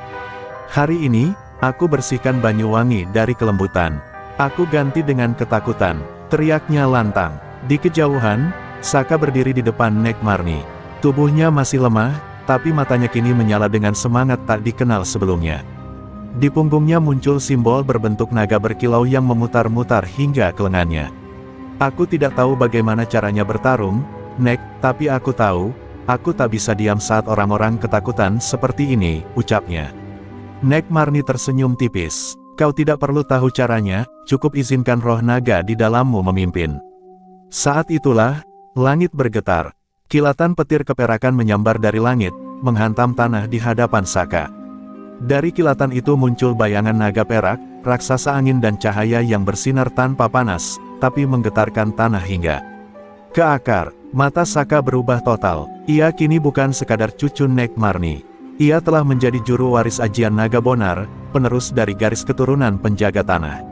Hari ini, aku bersihkan Banyuwangi dari kelembutan. Aku ganti dengan ketakutan, teriaknya lantang. Di kejauhan, Saka berdiri di depan Nek Marni. Tubuhnya masih lemah, tapi matanya kini menyala dengan semangat tak dikenal sebelumnya. Di punggungnya muncul simbol berbentuk naga berkilau yang memutar-mutar hingga ke lengannya. Aku tidak tahu bagaimana caranya bertarung, Nek, tapi aku tahu, aku tak bisa diam saat orang-orang ketakutan seperti ini, ucapnya. Nek Marni tersenyum tipis. Kau tidak perlu tahu caranya, cukup izinkan roh naga di dalammu memimpin. Saat itulah, langit bergetar. Kilatan petir keperakan menyambar dari langit, menghantam tanah di hadapan Saka. Dari kilatan itu muncul bayangan naga perak, raksasa angin dan cahaya yang bersinar tanpa panas, tapi menggetarkan tanah hingga ke akar. Mata Saka berubah total. Ia kini bukan sekadar cucu Nek Marni. Ia telah menjadi juru waris ajian naga Bonar, penerus dari garis keturunan penjaga tanah.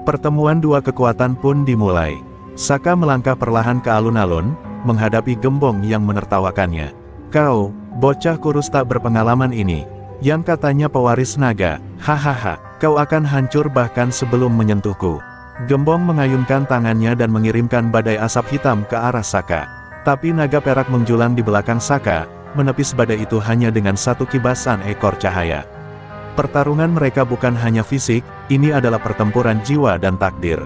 Pertemuan dua kekuatan pun dimulai. Saka melangkah perlahan ke alun-alun, menghadapi Gembong yang menertawakannya. Kau, bocah kurus tak berpengalaman ini, yang katanya pewaris naga, hahaha, kau akan hancur bahkan sebelum menyentuhku. Gembong mengayunkan tangannya dan mengirimkan badai asap hitam ke arah Saka. Tapi naga perak menjulang di belakang Saka, menepis badai itu hanya dengan satu kibasan ekor cahaya. Pertarungan mereka bukan hanya fisik, ini adalah pertempuran jiwa dan takdir.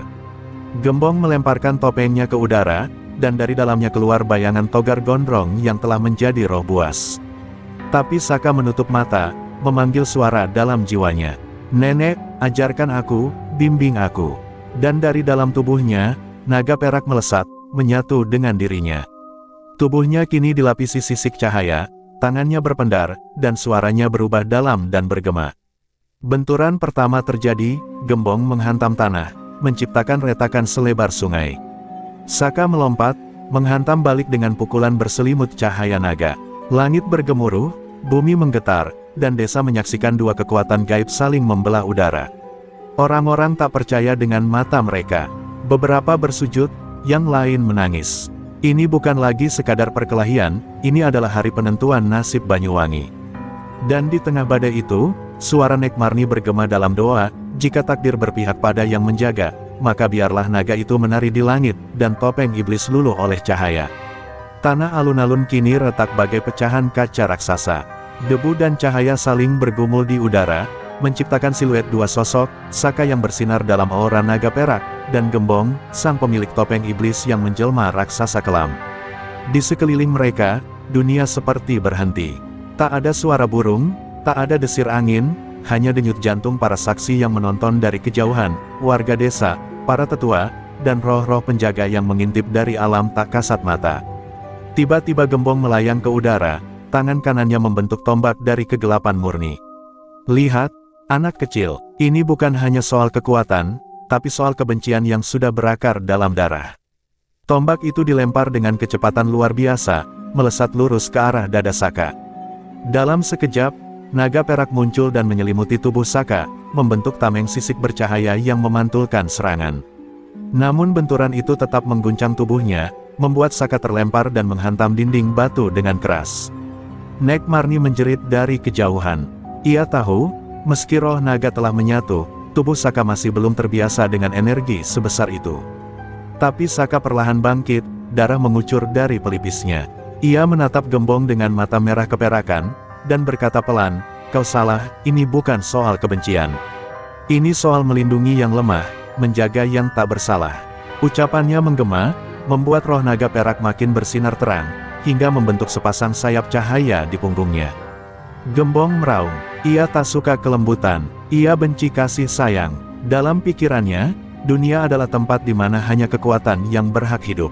Gembong melemparkan topengnya ke udara, dan dari dalamnya keluar bayangan Togar Gondrong yang telah menjadi roh buas. Tapi Saka menutup mata, memanggil suara dalam jiwanya. Nenek, ajarkan aku, bimbing aku. Dan dari dalam tubuhnya, naga perak melesat, menyatu dengan dirinya. Tubuhnya kini dilapisi sisik cahaya, tangannya berpendar, dan suaranya berubah dalam dan bergema. Benturan pertama terjadi, Gembong menghantam tanah, menciptakan retakan selebar sungai. Saka melompat, menghantam balik dengan pukulan berselimut cahaya naga. Langit bergemuruh, bumi menggetar, dan desa menyaksikan dua kekuatan gaib saling membelah udara. Orang-orang tak percaya dengan mata mereka. Beberapa bersujud, yang lain menangis. Ini bukan lagi sekadar perkelahian, ini adalah hari penentuan nasib Banyuwangi. Dan di tengah badai itu, suara Nek Marni bergema dalam doa, jika takdir berpihak pada yang menjaga, maka biarlah naga itu menari di langit, dan topeng iblis luluh oleh cahaya. Tanah alun-alun kini retak bagai pecahan kaca raksasa. Debu dan cahaya saling bergumul di udara, menciptakan siluet dua sosok, Saka yang bersinar dalam aura naga perak, dan Gembong, sang pemilik topeng iblis yang menjelma raksasa kelam. Di sekeliling mereka, dunia seperti berhenti. Tak ada suara burung, tak ada desir angin, hanya denyut jantung para saksi yang menonton dari kejauhan, warga desa, para tetua, dan roh-roh penjaga yang mengintip dari alam tak kasat mata. Tiba-tiba Gembong melayang ke udara, tangan kanannya membentuk tombak dari kegelapan murni. Lihat, Anak kecil, ini bukan hanya soal kekuatan, tapi soal kebencian yang sudah berakar dalam darah. Tombak itu dilempar dengan kecepatan luar biasa, melesat lurus ke arah dada Saka. Dalam sekejap, naga perak muncul dan menyelimuti tubuh Saka, membentuk tameng sisik bercahaya yang memantulkan serangan. Namun benturan itu tetap mengguncang tubuhnya, membuat Saka terlempar dan menghantam dinding batu dengan keras. Nek Marni menjerit dari kejauhan. Ia tahu, meski roh naga telah menyatu, tubuh Saka masih belum terbiasa dengan energi sebesar itu. Tapi Saka perlahan bangkit, darah mengucur dari pelipisnya. Ia menatap Gembong dengan mata merah keperakan, dan berkata pelan, "Kau salah, ini bukan soal kebencian. Ini soal melindungi yang lemah, menjaga yang tak bersalah." Ucapannya menggema, membuat roh naga perak makin bersinar terang, hingga membentuk sepasang sayap cahaya di punggungnya. Gembong meraung. Ia tak suka kelembutan, ia benci kasih sayang. Dalam pikirannya, dunia adalah tempat di mana hanya kekuatan yang berhak hidup.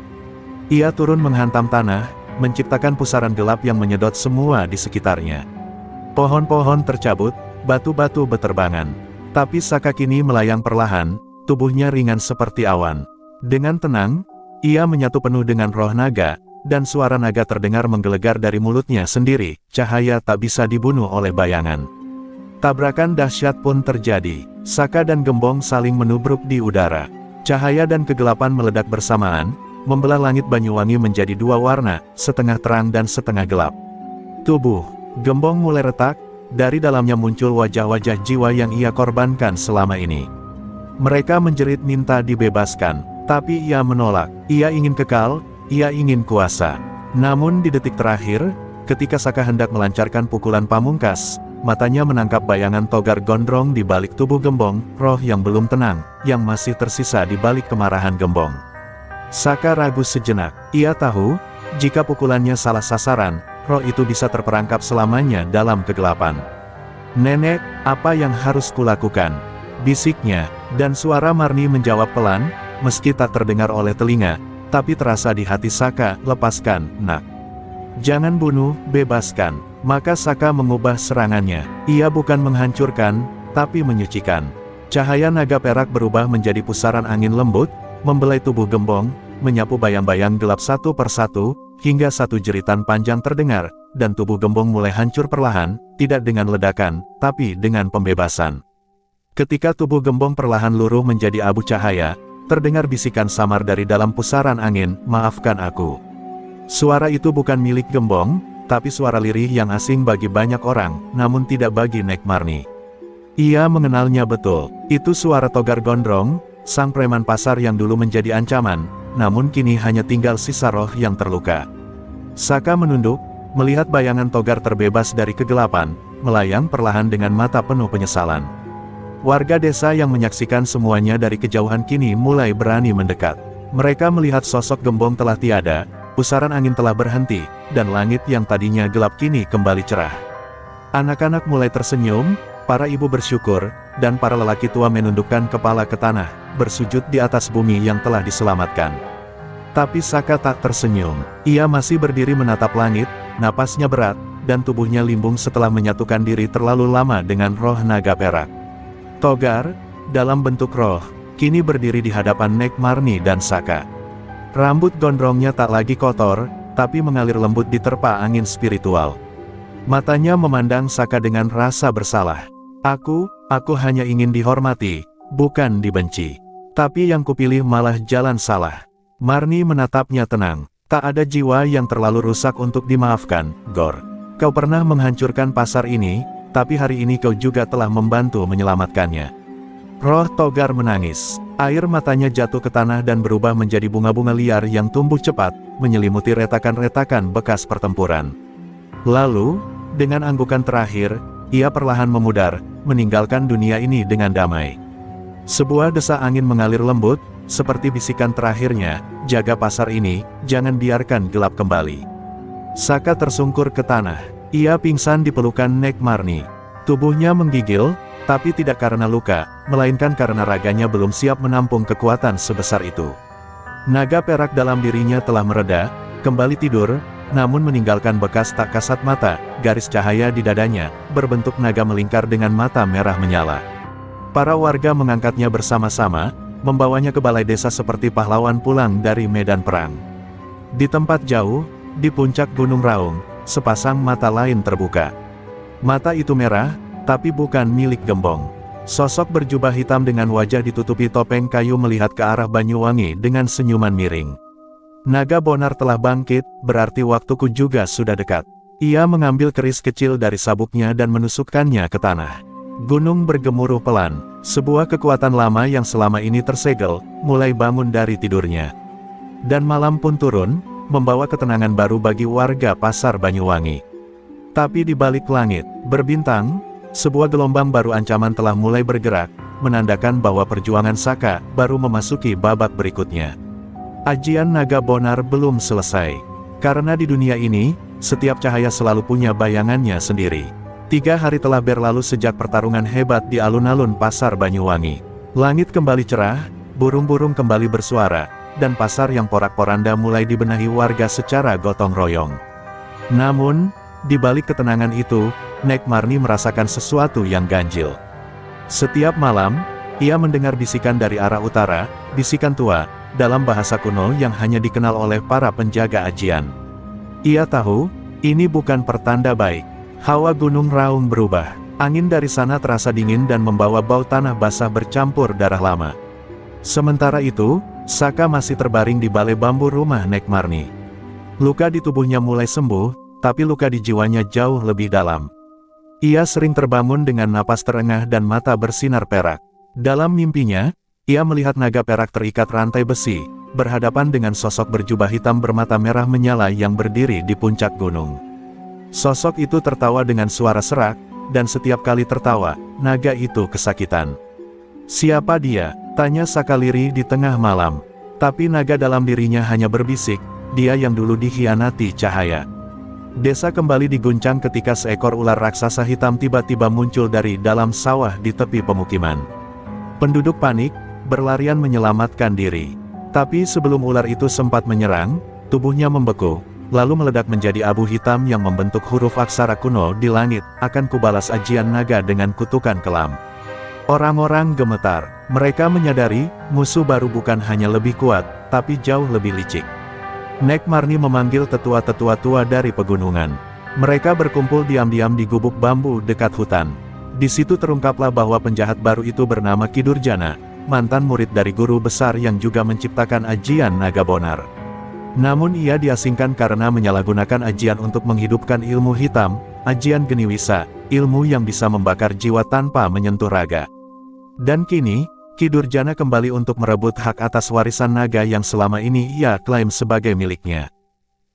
Ia turun menghantam tanah, menciptakan pusaran gelap yang menyedot semua di sekitarnya. Pohon-pohon tercabut, batu-batu beterbangan. Tapi Saka kini melayang perlahan, tubuhnya ringan seperti awan. Dengan tenang, ia menyatu penuh dengan roh naga, dan suara naga terdengar menggelegar dari mulutnya sendiri. Cahaya tak bisa dibunuh oleh bayangan. Tabrakan dahsyat pun terjadi. Saka dan Gembong saling menubruk di udara. Cahaya dan kegelapan meledak bersamaan, membelah langit Banyuwangi menjadi dua warna, setengah terang dan setengah gelap. Tubuh Gembong mulai retak, dari dalamnya muncul wajah-wajah jiwa yang ia korbankan selama ini. Mereka menjerit minta dibebaskan, tapi ia menolak. Ia ingin kekal, ia ingin kuasa. Namun di detik terakhir, ketika Saka hendak melancarkan pukulan pamungkas, matanya menangkap bayangan togar gondrong di balik tubuh Gembong, roh yang belum tenang, yang masih tersisa di balik kemarahan Gembong. Saka ragu sejenak. Ia tahu, jika pukulannya salah sasaran, roh itu bisa terperangkap selamanya dalam kegelapan. "Nenek, apa yang harus kulakukan?" bisiknya, dan suara Marni menjawab pelan, meski tak terdengar oleh telinga, tapi terasa di hati Saka. "Lepaskan, Nak. Jangan bunuh, bebaskan." Maka Saka mengubah serangannya. Ia bukan menghancurkan, tapi menyucikan. Cahaya naga perak berubah menjadi pusaran angin lembut, membelai tubuh Gembong, menyapu bayang-bayang gelap satu persatu, hingga satu jeritan panjang terdengar, dan tubuh Gembong mulai hancur perlahan, tidak dengan ledakan, tapi dengan pembebasan. Ketika tubuh Gembong perlahan luruh menjadi abu cahaya, terdengar bisikan samar dari dalam pusaran angin, "Maafkan aku." Suara itu bukan milik Gembong, tapi suara lirih yang asing bagi banyak orang, namun tidak bagi Nek Marni. Ia mengenalnya betul. Itu suara Togar Gondrong, sang preman pasar yang dulu menjadi ancaman, namun kini hanya tinggal sisa roh yang terluka. Saka menunduk, melihat bayangan Togar terbebas dari kegelapan, melayang perlahan dengan mata penuh penyesalan. Warga desa yang menyaksikan semuanya dari kejauhan kini mulai berani mendekat. Mereka melihat sosok Gembong telah tiada, pusaran angin telah berhenti, dan langit yang tadinya gelap kini kembali cerah. Anak-anak mulai tersenyum, para ibu bersyukur, dan para lelaki tua menundukkan kepala ke tanah, bersujud di atas bumi yang telah diselamatkan. Tapi Saka tak tersenyum. Ia masih berdiri menatap langit, napasnya berat, dan tubuhnya limbung setelah menyatukan diri terlalu lama dengan roh naga perak. Togar, dalam bentuk roh, kini berdiri di hadapan Nek Marni dan Saka. Rambut gondrongnya tak lagi kotor, tapi mengalir lembut diterpa angin spiritual. Matanya memandang Saka dengan rasa bersalah. Aku hanya ingin dihormati, bukan dibenci. Tapi yang kupilih malah jalan salah." Marni menatapnya tenang. "Tak ada jiwa yang terlalu rusak untuk dimaafkan, Gor. Kau pernah menghancurkan pasar ini, tapi hari ini kau juga telah membantu menyelamatkannya." Roh Togar menangis. Air matanya jatuh ke tanah dan berubah menjadi bunga-bunga liar yang tumbuh cepat, menyelimuti retakan-retakan bekas pertempuran. Lalu, dengan anggukan terakhir, ia perlahan memudar, meninggalkan dunia ini dengan damai. Sebuah desa angin mengalir lembut, seperti bisikan terakhirnya, "Jaga pasar ini, jangan biarkan gelap kembali." Saka tersungkur ke tanah. Ia pingsan di pelukan Nek Marni. Tubuhnya menggigil, tapi tidak karena luka, melainkan karena raganya belum siap menampung kekuatan sebesar itu. Naga perak dalam dirinya telah mereda, kembali tidur, namun meninggalkan bekas tak kasat mata, garis cahaya di dadanya, berbentuk naga melingkar dengan mata merah menyala. Para warga mengangkatnya bersama-sama, membawanya ke balai desa seperti pahlawan pulang dari medan perang. Di tempat jauh, di puncak Gunung Raung, sepasang mata lain terbuka. Mata itu merah, tapi bukan milik Gembong. Sosok berjubah hitam dengan wajah ditutupi topeng kayu melihat ke arah Banyuwangi dengan senyuman miring. Naga Bonar telah bangkit, berarti waktuku juga sudah dekat. Ia mengambil keris kecil dari sabuknya dan menusukkannya ke tanah. Gunung bergemuruh pelan, sebuah kekuatan lama yang selama ini tersegel, mulai bangun dari tidurnya. Dan malam pun turun, membawa ketenangan baru bagi warga pasar Banyuwangi. Tapi di balik langit, berbintang, sebuah gelombang baru ancaman telah mulai bergerak, menandakan bahwa perjuangan Saka baru memasuki babak berikutnya. Ajian Naga Bonar belum selesai. Karena di dunia ini, setiap cahaya selalu punya bayangannya sendiri. 3 hari telah berlalu sejak pertarungan hebat di alun-alun pasar Banyuwangi. Langit kembali cerah, burung-burung kembali bersuara, dan pasar yang porak-poranda mulai dibenahi warga secara gotong royong. Namun, di balik ketenangan itu, Nek Marni merasakan sesuatu yang ganjil. Setiap malam, ia mendengar bisikan dari arah utara, bisikan tua, dalam bahasa kuno yang hanya dikenal oleh para penjaga ajian. Ia tahu, ini bukan pertanda baik. Hawa Gunung Raung berubah. Angin dari sana terasa dingin dan membawa bau tanah basah bercampur darah lama. Sementara itu, Saka masih terbaring di balai bambu rumah Nek Marni. Luka di tubuhnya mulai sembuh, tapi luka di jiwanya jauh lebih dalam. Ia sering terbangun dengan napas terengah dan mata bersinar perak. Dalam mimpinya, ia melihat naga perak terikat rantai besi, berhadapan dengan sosok berjubah hitam bermata merah menyala yang berdiri di puncak gunung. Sosok itu tertawa dengan suara serak, dan setiap kali tertawa, naga itu kesakitan. "Siapa dia?" tanya Saka lirih di tengah malam. Tapi naga dalam dirinya hanya berbisik, dia yang dulu dikhianati cahaya. Desa kembali diguncang ketika seekor ular raksasa hitam tiba-tiba muncul dari dalam sawah di tepi pemukiman. Penduduk panik, berlarian menyelamatkan diri. Tapi sebelum ular itu sempat menyerang, tubuhnya membeku, lalu meledak menjadi abu hitam yang membentuk huruf aksara kuno di langit, "Akan kubalas ajian naga dengan kutukan kelam." Orang-orang gemetar. Mereka menyadari, musuh baru bukan hanya lebih kuat, tapi jauh lebih licik. Nek Marni memanggil tetua-tetua tua dari pegunungan. Mereka berkumpul diam-diam di gubuk bambu dekat hutan. Di situ terungkaplah bahwa penjahat baru itu bernama Ki Durjana, mantan murid dari guru besar yang juga menciptakan ajian Naga Bonar. Namun ia diasingkan karena menyalahgunakan ajian untuk menghidupkan ilmu hitam, ajian Geniwisa, ilmu yang bisa membakar jiwa tanpa menyentuh raga. Dan kini, Ki Durjana kembali untuk merebut hak atas warisan naga yang selama ini ia klaim sebagai miliknya.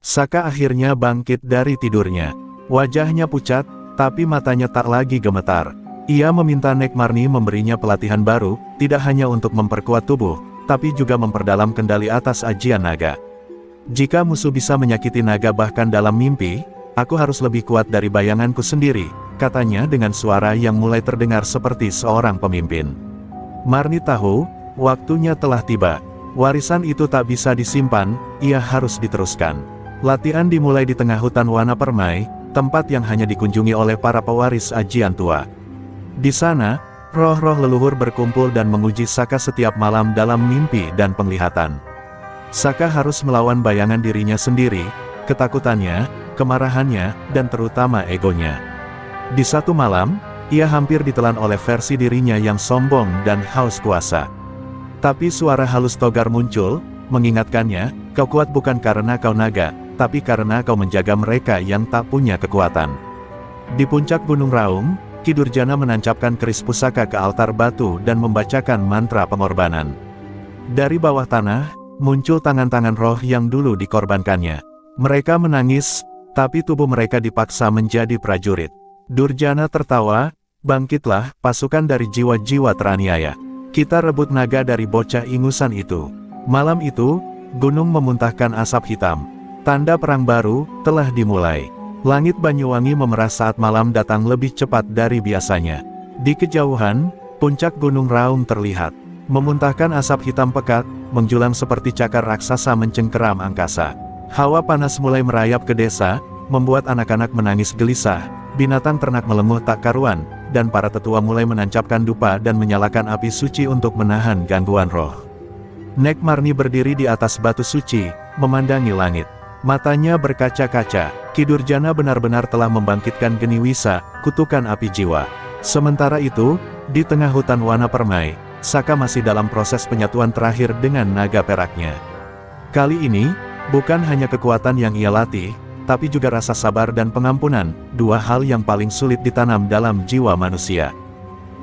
Saka akhirnya bangkit dari tidurnya. Wajahnya pucat, tapi matanya tak lagi gemetar. Ia meminta Nek Marni memberinya pelatihan baru, tidak hanya untuk memperkuat tubuh, tapi juga memperdalam kendali atas ajian naga. "Jika musuh bisa menyakiti naga bahkan dalam mimpi, aku harus lebih kuat dari bayanganku sendiri," katanya dengan suara yang mulai terdengar seperti seorang pemimpin. Marni tahu, waktunya telah tiba. Warisan itu tak bisa disimpan, ia harus diteruskan. Latihan dimulai di tengah hutan Wana Permai, tempat yang hanya dikunjungi oleh para pewaris ajian tua. Di sana, roh-roh leluhur berkumpul dan menguji Saka setiap malam dalam mimpi dan penglihatan. Saka harus melawan bayangan dirinya sendiri, ketakutannya, kemarahannya, dan terutama egonya. Di satu malam, ia hampir ditelan oleh versi dirinya yang sombong dan haus kuasa. Tapi suara halus Togar muncul, mengingatkannya, "Kau kuat bukan karena kau naga, tapi karena kau menjaga mereka yang tak punya kekuatan." Di puncak Gunung Raung, Ki Durjana menancapkan keris pusaka ke altar batu dan membacakan mantra pengorbanan. Dari bawah tanah, muncul tangan-tangan roh yang dulu dikorbankannya. Mereka menangis, tapi tubuh mereka dipaksa menjadi prajurit. Durjana tertawa, "Bangkitlah, pasukan dari jiwa-jiwa teraniaya. Kita rebut naga dari bocah ingusan itu." Malam itu, gunung memuntahkan asap hitam. Tanda perang baru telah dimulai. Langit Banyuwangi memerah saat malam datang lebih cepat dari biasanya. Di kejauhan, puncak Gunung Raung terlihat, memuntahkan asap hitam pekat, menjulang seperti cakar raksasa mencengkeram angkasa. Hawa panas mulai merayap ke desa, membuat anak-anak menangis gelisah, binatang ternak melenguh tak karuan, dan para tetua mulai menancapkan dupa dan menyalakan api suci untuk menahan gangguan roh. Nek Marni berdiri di atas batu suci, memandangi langit. Matanya berkaca-kaca. Ki Durjana benar-benar telah membangkitkan Geni Wisa, kutukan api jiwa. Sementara itu, di tengah hutan Wana Permai, Saka masih dalam proses penyatuan terakhir dengan naga peraknya. Kali ini, bukan hanya kekuatan yang ia latih, tapi juga rasa sabar dan pengampunan, dua hal yang paling sulit ditanam dalam jiwa manusia.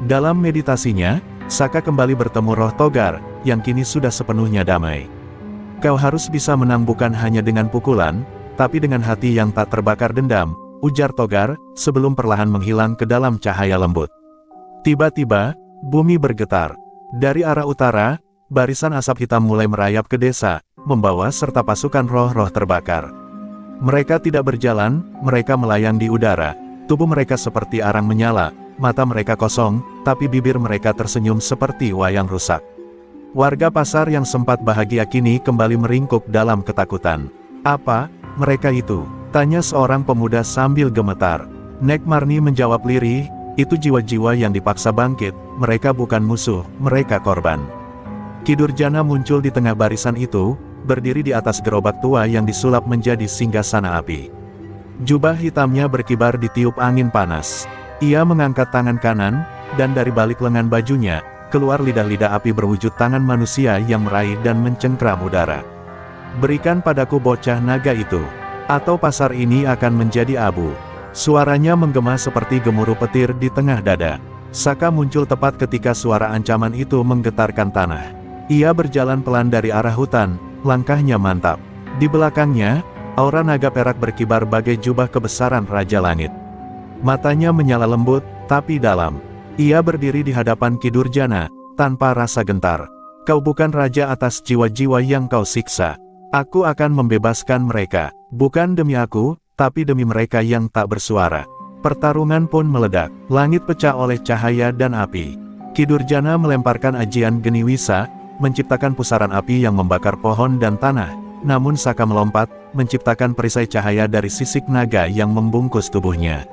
Dalam meditasinya, Saka kembali bertemu roh Togar, yang kini sudah sepenuhnya damai. Kau harus bisa menang bukan hanya dengan pukulan, tapi dengan hati yang tak terbakar dendam, ujar Togar, sebelum perlahan menghilang ke dalam cahaya lembut. Tiba-tiba, bumi bergetar. Dari arah utara, barisan asap hitam mulai merayap ke desa, membawa serta pasukan roh-roh terbakar. Mereka tidak berjalan, mereka melayang di udara. Tubuh mereka seperti arang menyala, mata mereka kosong, tapi bibir mereka tersenyum seperti wayang rusak. Warga pasar yang sempat bahagia kini kembali meringkuk dalam ketakutan. Apa mereka itu? Tanya seorang pemuda sambil gemetar. Nek Marni menjawab lirih, itu jiwa-jiwa yang dipaksa bangkit, mereka bukan musuh, mereka korban. Ki Durjana muncul di tengah barisan itu, berdiri di atas gerobak tua yang disulap menjadi singgasana api. Jubah hitamnya berkibar ditiup angin panas. Ia mengangkat tangan kanan, dan dari balik lengan bajunya, keluar lidah-lidah api berwujud tangan manusia yang meraih dan mencengkram udara. Berikan padaku bocah naga itu, atau pasar ini akan menjadi abu. Suaranya menggema seperti gemuruh petir di tengah dada. Saka muncul tepat ketika suara ancaman itu menggetarkan tanah. Ia berjalan pelan dari arah hutan, langkahnya mantap. Di belakangnya, aura naga perak berkibar bagai jubah kebesaran Raja Langit. Matanya menyala lembut, tapi dalam. Ia berdiri di hadapan Ki Durjana, tanpa rasa gentar. Kau bukan raja atas jiwa-jiwa yang kau siksa. Aku akan membebaskan mereka, bukan demi aku, tapi demi mereka yang tak bersuara. Pertarungan pun meledak, langit pecah oleh cahaya dan api. Ki Durjana melemparkan ajian Geni Wisa, menciptakan pusaran api yang membakar pohon dan tanah. Namun Saka melompat, menciptakan perisai cahaya dari sisik naga yang membungkus tubuhnya.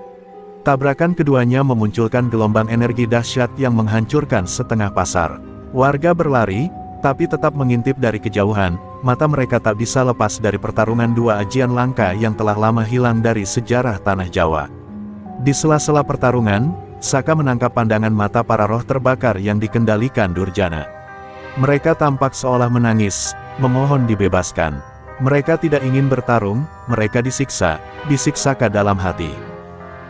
Tabrakan keduanya memunculkan gelombang energi dahsyat yang menghancurkan setengah pasar. Warga berlari, tapi tetap mengintip dari kejauhan, mata mereka tak bisa lepas dari pertarungan dua ajian langka yang telah lama hilang dari sejarah tanah Jawa. Di sela-sela pertarungan, Saka menangkap pandangan mata para roh terbakar yang dikendalikan Durjana. Mereka tampak seolah menangis, memohon dibebaskan. Mereka tidak ingin bertarung, mereka disiksa, bisik Saka dalam hati.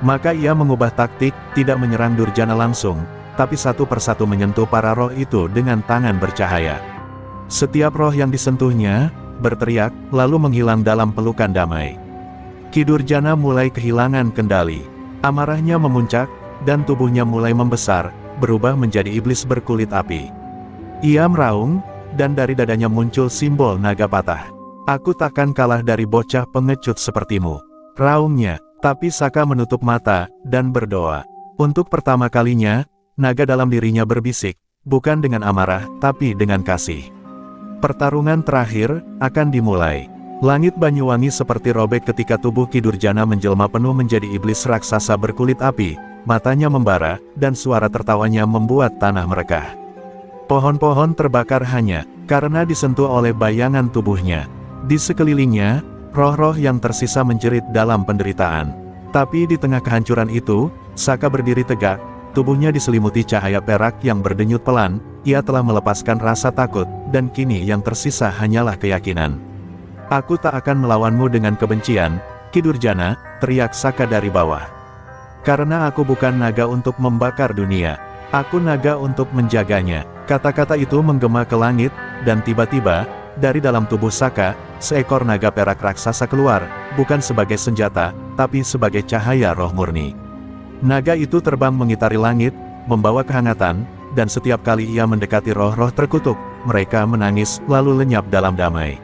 Maka ia mengubah taktik, tidak menyerang Durjana langsung, tapi satu persatu menyentuh para roh itu dengan tangan bercahaya. Setiap roh yang disentuhnya, berteriak, lalu menghilang dalam pelukan damai. Ki Durjana mulai kehilangan kendali. Amarahnya memuncak, dan tubuhnya mulai membesar, berubah menjadi iblis berkulit api. Ia meraung, dan dari dadanya muncul simbol naga patah. Aku takkan kalah dari bocah pengecut sepertimu, raungnya. Tapi Saka menutup mata, dan berdoa. Untuk pertama kalinya, naga dalam dirinya berbisik, bukan dengan amarah, tapi dengan kasih. Pertarungan terakhir, akan dimulai. Langit Banyuwangi seperti robek ketika tubuh Ki Durjana menjelma penuh menjadi iblis raksasa berkulit api, matanya membara, dan suara tertawanya membuat tanah merekah. Pohon-pohon terbakar hanya, karena disentuh oleh bayangan tubuhnya. Di sekelilingnya, roh-roh yang tersisa menjerit dalam penderitaan. Tapi di tengah kehancuran itu, Saka berdiri tegak, tubuhnya diselimuti cahaya perak yang berdenyut pelan, ia telah melepaskan rasa takut, dan kini yang tersisa hanyalah keyakinan. Aku tak akan melawanmu dengan kebencian, Ki Durjana, teriak Saka dari bawah. Karena aku bukan naga untuk membakar dunia, aku naga untuk menjaganya. Kata-kata itu menggema ke langit, dan tiba-tiba, dari dalam tubuh Saka, seekor naga perak raksasa keluar, bukan sebagai senjata, tapi sebagai cahaya roh murni. Naga itu terbang mengitari langit, membawa kehangatan, dan setiap kali ia mendekati roh-roh terkutuk, mereka menangis, lalu lenyap dalam damai.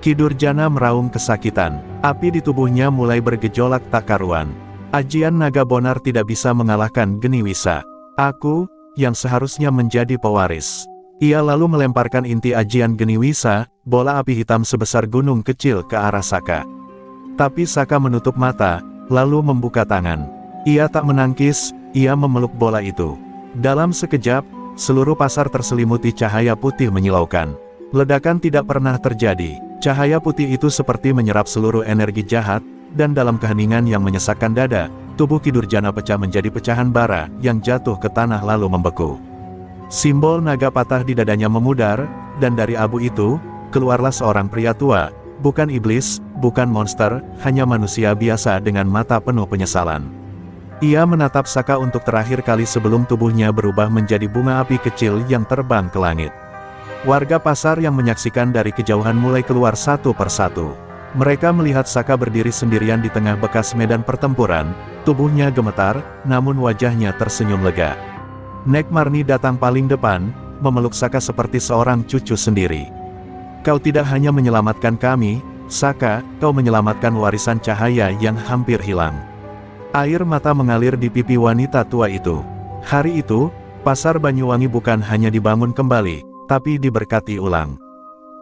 Ki Durjana meraung kesakitan, api di tubuhnya mulai bergejolak tak karuan. Ajian naga bonar tidak bisa mengalahkan Geni Wisa. Aku, yang seharusnya menjadi pewaris. Ia lalu melemparkan inti ajian Geni Wisa, bola api hitam sebesar gunung kecil ke arah Saka. Tapi Saka menutup mata, lalu membuka tangan. Ia tak menangkis, ia memeluk bola itu. Dalam sekejap, seluruh pasar terselimuti cahaya putih menyilaukan. Ledakan tidak pernah terjadi. Cahaya putih itu seperti menyerap seluruh energi jahat, dan dalam keheningan yang menyesakkan dada, tubuh Ki Durjana pecah menjadi pecahan bara yang jatuh ke tanah lalu membeku. Simbol naga patah di dadanya memudar, dan dari abu itu, keluarlah seorang pria tua, bukan iblis, bukan monster, hanya manusia biasa dengan mata penuh penyesalan. Ia menatap Saka untuk terakhir kali sebelum tubuhnya berubah menjadi bunga api kecil yang terbang ke langit. Warga pasar yang menyaksikan dari kejauhan mulai keluar satu persatu. Mereka melihat Saka berdiri sendirian di tengah bekas medan pertempuran, tubuhnya gemetar, namun wajahnya tersenyum lega. Nek Marni datang paling depan, memeluk Saka seperti seorang cucu sendiri. Kau tidak hanya menyelamatkan kami, Saka, kau menyelamatkan warisan cahaya yang hampir hilang. Air mata mengalir di pipi wanita tua itu. Hari itu, pasar Banyuwangi bukan hanya dibangun kembali, tapi diberkati ulang.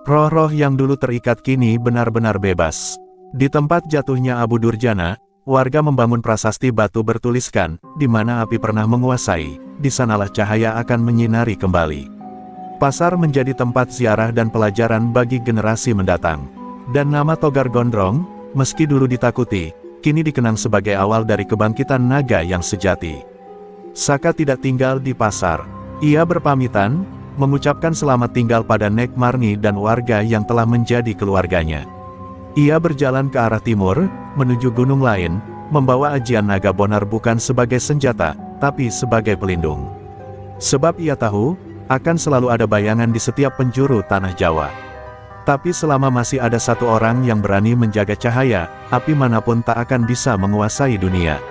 Roh-roh yang dulu terikat kini benar-benar bebas. Di tempat jatuhnya Abu Durjana, warga membangun prasasti batu bertuliskan, di mana api pernah menguasai, di sanalah cahaya akan menyinari kembali. Pasar menjadi tempat ziarah dan pelajaran bagi generasi mendatang. Dan nama Togar Gondrong, meski dulu ditakuti, kini dikenang sebagai awal dari kebangkitan naga yang sejati. Saka tidak tinggal di pasar. Ia berpamitan, mengucapkan selamat tinggal pada Nek Marni dan warga yang telah menjadi keluarganya. Ia berjalan ke arah timur, menuju gunung lain, membawa ajian naga bonar bukan sebagai senjata, tapi sebagai pelindung. Sebab ia tahu, akan selalu ada bayangan di setiap penjuru tanah Jawa. Tapi selama masih ada satu orang yang berani menjaga cahaya, api manapun tak akan bisa menguasai dunia.